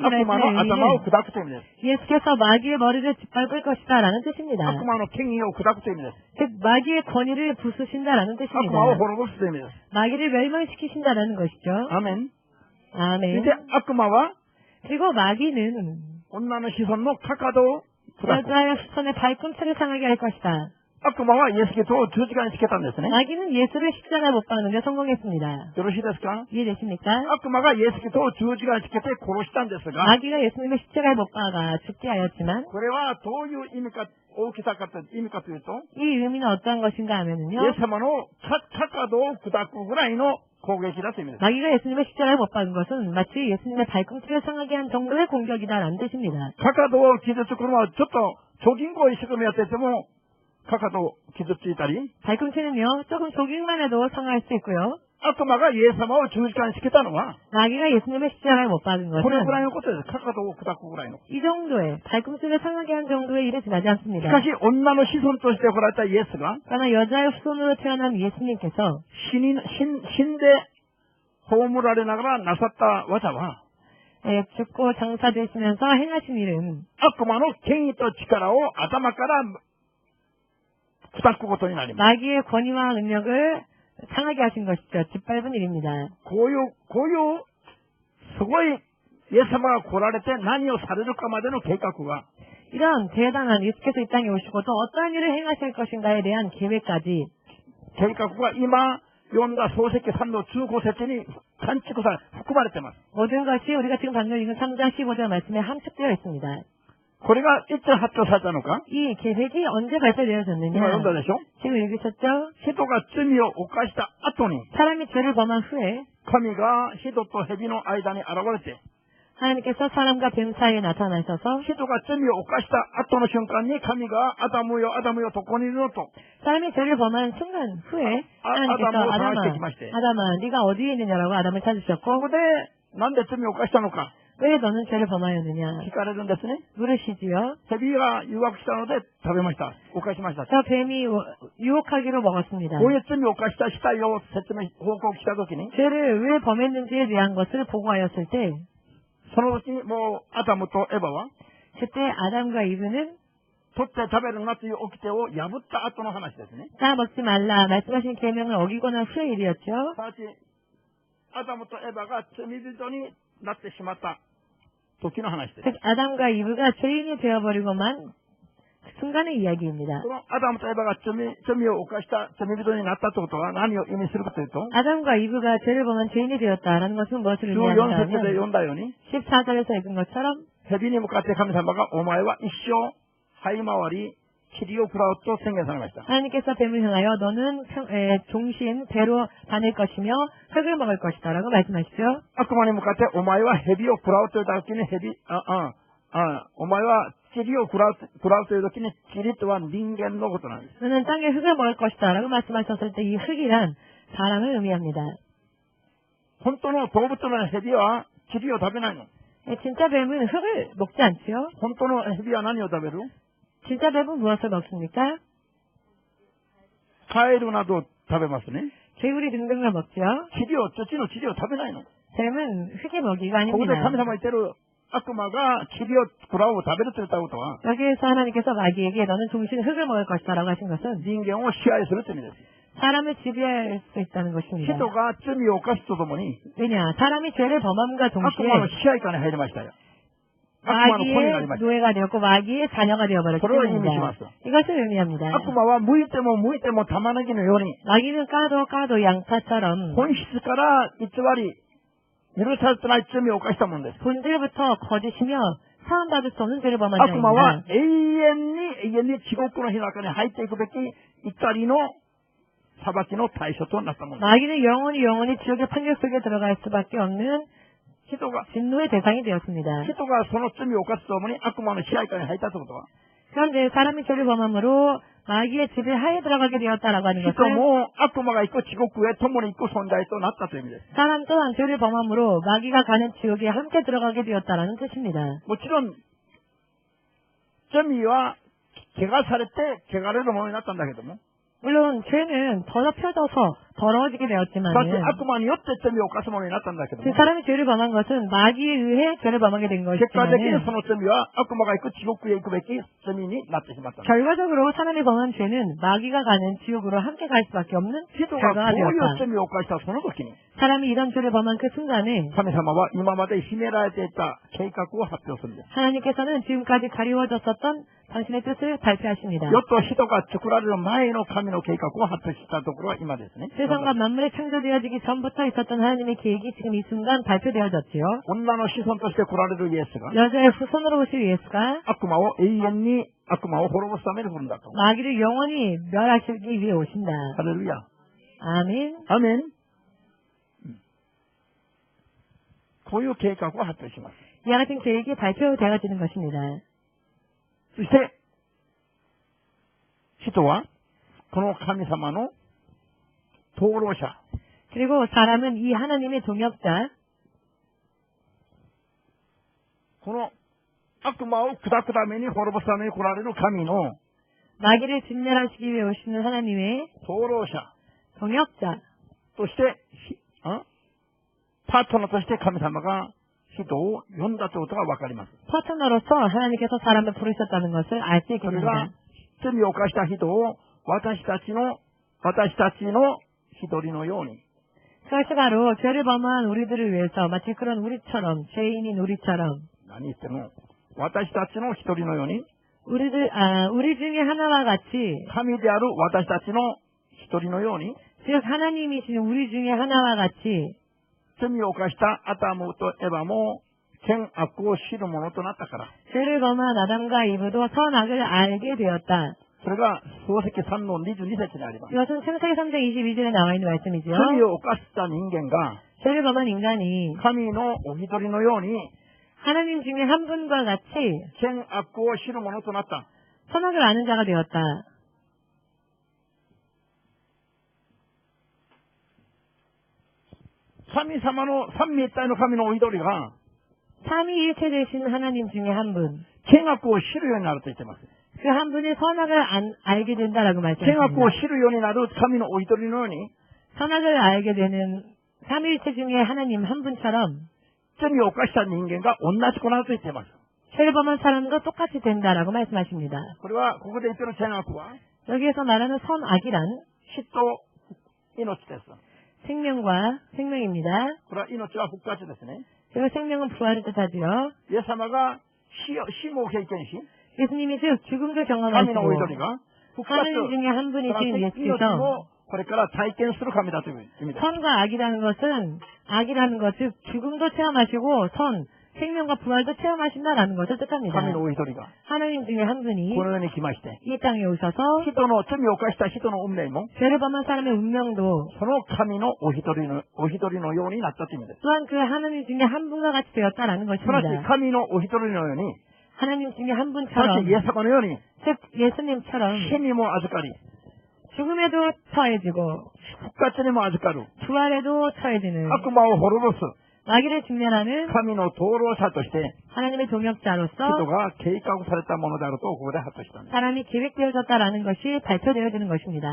悪魔の頭を砕くという意味です。 예수께서 마귀의 머리를 짓밟을 것이다 라는 뜻입니다. 悪魔の権威を砕くという意味です。 즉 마귀의 권위를 부수신다라는 悪 뜻입니다. 魔を滅ぼすという意味です。 마귀를 멸망시키신다라는 것이죠. アメン。 아멘. で、悪魔は 그리고 마귀는 女の子孫のかかとを砕く。 여자의 후손의 발꿈치를 상하게 할 것이다. 悪魔はイエス・キリストを十字架につけたんですね。 마귀는 예수를 십자가에 못 박는데 성공했습니다. よろしいですか？ 이해되십니까? 悪魔がイエス・キリストを十字架につけて殺したんですが、 마귀가 예수님을 십자가에 못 박아 죽게 하였지만 これはどういう意味か、大きさかと意味かというと、 이 의미는 어떠한 것인가 イ 하면은요. エス様のかかとを砕くぐらいの攻撃だという意味です。 마귀가 예수님을 십자가에 못 박은 것은 마치 예수님의 발꿈치를 상하게 한 정도의 공격이다라는 뜻입니다. かかとを傷つくのはちょっとジョギングを一生懸命やってても、かかとを傷ついたり、 발꿈치는요. 조금 조깅만 해도 상할 수 있고요. 悪魔がイエス様を十字架につけたのは、 마귀가 예수님을 십자가에 못 박은 これぐらい 것은 のことです。かかとを砕くぐらいの。 이 정도의 발꿈치를 상하게 한 정도의 일에 지나지 し 않습니다. かし、女の子孫として来られたイエスが、 그러나 여자의 후손으로 태어난 예수님께서 死んで葬られながらなさった技は、 죽고 장사되시면서 행하신 일은 悪魔の権威と力を頭から砕くことになります。 마귀의 권위와 능력을 상하게 하신 것이죠. 짓밟은 일입니다. こういうすごいイエス様が来られて何をされるかまでの計画は、 이런 대단한 예수께서 이 땅에 오시고 또 어떠한 일을 행하실 것인가에 대한 계획까지 計画は今読んだ創世記3の15節に含まれています。 모든 것이 우리가 지금 방금 읽은 3장 15절 말씀에 함축되어 있습니다. これがいつ発表されたのか、 이 계획이 언제 今読ん 발표되어졌느냐? だでしょ。 지금 읽으셨죠? 人が罪を犯した後に、 사람이 죄를 범한 후에 神が人と蛇の間に現れて、 하나님께서 사람과 뱀 사이에 나타나셔서 人が罪を犯した後の瞬間に神がアダムよアダムよどこにいるのと、 사람이 죄를 범한 순간 후에 하나님께서 아담을 아담아, 상하게 기마시대. 아담아, 네가 어디에 있느냐라고 아담을 こ 찾으셨고 こでなんで罪を犯したのか 왜 너는 죄를 범하였느냐 聞かれるんですね。 물으시지요. 蛇が誘惑したので食べました。犯しました。 저 뱀이 유혹하기로 먹었습니다. こういう罪を犯した死体を報告したときに、 죄를 왜 범했는지에 대한 것을 보고하였을 때 そのうちにもうアダムとエバは 그때 아담과 이브는 取って食べるなという掟を破った後の話ですね。 다 먹지 말라 말씀하신 계명을 어기고 난 후의 일이었죠. すなわちアダムとエバが罪人になってしまった時の話です。 즉 아담과 이브가 죄인이 되어버리고만 그 순간의 이야기입니다. そのアダムとエバが罪を犯した罪人になったということは何を意味するかというと、 아담과 이브가 죄를 범한 죄인이 되었다라는 것은 무엇을 14節で 의미하는가 読 하면 んだように、 14절에서 읽은 것처럼 蛇に向かって神様がお前は一生這い回り塵を食らうと宣言されました。 하나님께서 뱀을 향하여 너는 종신 배로 다닐 것이며 흙을 먹을 것이다 라고 말씀하시죠. 悪魔に向かってお前は蛇を食らうという時にお前は塵を食らうという時に塵とは人間のことなんです。 너는 땅에 흙을 먹을 것이다 라고 말씀하셨을 때 이 흙이란 사람을 의미합니다. 本当の動物の蛇は塵を食べないの。 진짜 뱀은 흙을 먹지 않지요. 本当の蛇は何を食べる？ 진짜 뱀은 무엇을 먹습니까? カエルなど食べますね。 개구리 등등을 먹지요. 土の塵を食べないの。 뱀은 흙의 먹이가 ここで 아닙니다. 神様が言ってる悪魔が塵を食らうを食べると言ったことは、 여기에서 하나님께서 마귀에게 너는 종신 흙을 먹을 것이다 라고 하신 것은 人間を支配するという意味です。 사람을 지배할 수 있다는 것입니다. 人が罪を犯すとともに、 왜냐? 사람이 죄를 범함과 悪 동시에 魔の支配下に入りましたよ。悪魔の子になり 마귀의 ました。 노예가 되었고 마귀의 자녀가 되어버렸기 그걸 때문입니다. 의미하죠. 이것을 의미합니다. 悪魔は向いても玉ねぎのように、 마귀는 까도 양파처럼 本質から偽り、許されてない罪を犯したものです。 본질부터 거짓이며 사함받을 수 없는 죄를 범한 悪魔は 자입니다. 永遠に地獄の火の中に入っていくべき怒りの裁きの対象となったものです。 마귀는 영원히 지옥의 판결 속에 들어갈 수밖에 없는 人が 진노의 대상이 되었습니다. その罪を犯すとともに悪魔の支配下に入ったということは、 그런데 사람이 죄를 범함으로 마귀의 지배하에 들어가게 되었다라고 하는 人 것은 も悪魔が行く地獄へ共に行く存在となったという意味です。 사람 또한 죄를 범함으로 마귀가 가는 지옥에 함께 들어가게 되었다라는 뜻입니다. もちろん、罪は汚されて汚れるものになったんだけども、 물론 죄는 더럽혀져서 더러워지게 そして 되었지만은 悪魔によって罪を犯すものになったんだけど 그 も、 사람이 죄를 범한 것은 마귀에 의해 죄를 범하게 된 結果的に 것이지만은 その罪は悪魔が行く地獄へ行くべき罪になってしまったんです。 결과적으로 사람이 범한 죄는 마귀가 가는 지옥으로 함께 갈 수밖에 없는 人が 결과가 こういう 되었다. 罪を犯したその時に、 사람이 이런 죄를 범한 그 순간에 神様は今まで秘められていた計画を発表するんです。 하나님께서는 지금까지 가리워졌었던 당신의 뜻을 발표하십니다. 世と人が作られる前の神の計画を発表したところは今ですね。 세상과 만물이 창조되어지기 전부터 있었던 하나님의 계획이 지금 이 순간 발표되어졌지요. 女の子孫として来られるイエスが、 여자의 후손으로 오실 예수가 悪魔を永遠に悪魔を滅ぼすために来るんだと。 마귀를 영원히 멸하시기 위해 오신다. ハレルヤ。 아멘. アメン。こういう計画を発表します。 이와 같은 계획이 발표되어지는 것입니다. そして、人は、この神様の灯籠者、 그리고 사람은 이 하나님의 동역자, この悪魔を砕くために滅ぼすために来られる神の 마귀를 진멸하시기 위해 오시는 하나님의 灯籠者 동역자, として、パートナーとして神様が人を呼んだということがわかります。 파트너로서 하나님께서 사람을 부르셨다는 것을 알 수 있게 それが 됩니다. 罪を犯した人を私たちの一人のように、 그것이 바로 죄를 범한 우리들을 위해서 마치 그런 우리처럼 죄인인 우리처럼 何言っても、私たちの一人のように、 우리 중에 하나와 같이 神である私たちの一人のように、 즉 하나님이신 우리 중에 하나와 같이 罪を犯したアダムとエバも善悪を知るものとなったから。 죄를 범한 아담과 이브도 선악을 알게 되었다. それが創世記3の22節にあります。 이것은 창세기 3장 22절에 나와 있는 말씀이죠. 罪を犯した人間が 죄를 범한 인간이 神のお一人のように 하나님 중에 한 분과 같이 善悪を知るものとなった。 선악을 아는 자가 되었다. 神様の三位一体の神のお一人が 삼위일체 되신 하나님 중에 한 분. 善悪を知るようになると言っています。 그 한 분이 선악을 알게 된다라고 善悪 말씀하십니다. を知るようになる神のお一人のように 선악을 알게 되는 삼위일체 중에 하나님 한 분처럼 罪を犯した人間が同じくなると言っています。 죄를 범한 사람과 똑같이 된다라고 말씀하십니다. これはここで言っている善悪は 여기에서 말하는 선악이란 死と命です。 생명과 생명입니다. これは命は復活ですね。 그리고 생명은 부활을 뜻하지요. イエス様が死も経験し、 예수님이 즉 죽음도 神の 경험하시고 お一人が復活、 하나님 중에 한 すなわち 분이신 命 예수께서 をこれから体験する神だという意味です。 선과 악이라는 것은 악이라는 것, 즉 죽음도 체험하시고 선, 생명과 부활도 체험하신다라는 것을 뜻합니다. 神のお一人が 하나님 중에 한 분이 この世に来まして、 이 땅에 오셔서 人の罪を犯した人の運命も 죄를 범한 사람의 운명도 その神のお一人のようになったという意味です。 또한 그 하나님 중에 한 분과 같이 되었다라는 すなわち 것입니다. 神のお一人のように、 하나님 중에 한 すなわ 분처럼 ちイエス様のように、 즉 예수님처럼 死にも預かり、 죽음에도 처해지고 復活にも預かる、 부활에도 처해지는 悪魔を滅ぼす 마귀를 직면하는 神の灯籠者として 하나님의 동역자로서 人が計画されたものであるとここで発表したんです。 사람이 계획되어졌다라는 것이 발표되어지는 것입니다.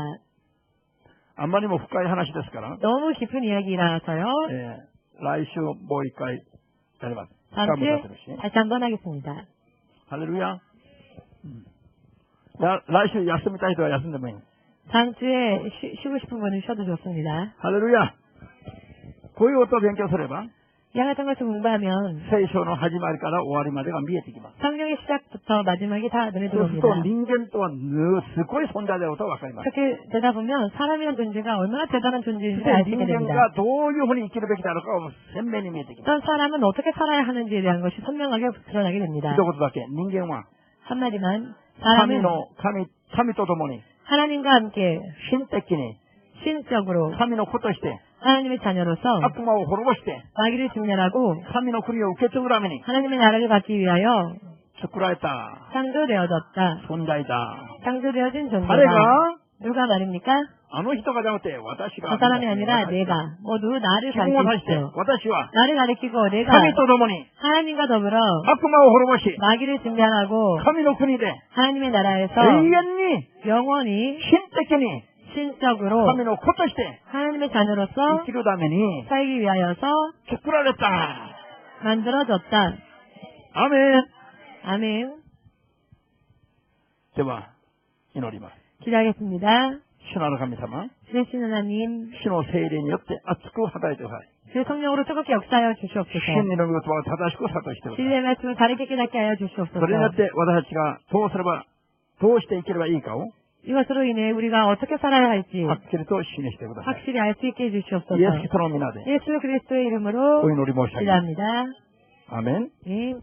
あんまりも深い話ですから、 너무 깊은 이야기라서요. 来週もう一回やります。 다음 時間 주에 も経ってるし。 다시 한번 하겠습니다. ハレルヤ。来週休みたい人は休んでもいい。 다음 주에 쉬고 싶은 분은 쉬어도 좋습니다. ハレルヤ。こういうことを勉強すれば、 이와 같은 것을 공부하면 聖書の始まりから終わりまでが見えてきます。 성경의 시작부터 마지막이 다 눈에 そうする 들어옵니다. と人間とはすごい存在であることがわかります。 그렇게 되다 보면 사람이라는 존재가 얼마나 대단한 そし 존재인지 て 알 수 人 있게 間 됩니다. がどういうふうに生きるべきであるかが鮮明に見えてきます。 어떤 사람은 어떻게 살아야 하는지에 대한 것이 선명하게 드러나게 됩니다. 一言だけ、人間は 한마디만 神 사람은 の神と共に 하나님과 함께 神的に 신적으로 神の子として 하나님의 자녀로서 悪魔を滅ぼして 마귀를 직면하고 神の国を受け継ぐために 하나님의 나라를 받기 위하여 作られた 창조되어졌다. 존재이다. 창조되어진 존재다. 誰が 누가 말입니까? あの人がじゃなくて私が 저 사람이 아니라 내가. 모두 나를 自分を指して 가르치십시오. 私は 나를 가리키고 내가 神と共に 하나님과 더불어 悪魔を滅ぼし 마귀를 증명하고 神の国で 하나님의 나라에서 永遠に 영원히 神的に 신적으로 神の子として 하나님의 자녀로서 生きるために 살기 위하여서 作られた。 만들어졌다. アメン。 아멘. では、祈ります。 기도하겠습니다. 主なる神様、 주신 하나님, 主の聖霊によって熱く働いてください。 주의 성령으로 뜨겁게 역사하여 真 주시옵소서. 理の御言葉を正しく諭してください。 진리의 말씀을 바르게 깨닫게 하여 주시옵소서. それによって私たちがどうすれば、どうして生きればいいかを 이것으로 인해 우리가 어떻게 살아야 할지 はっきりと示してください。 확실히 알 수 있게 해주시옵소서. イエス・キリストの皆で 예수 그리스도의 이름으로 お祈り申し上げます。 기도합니다. アメン。 네.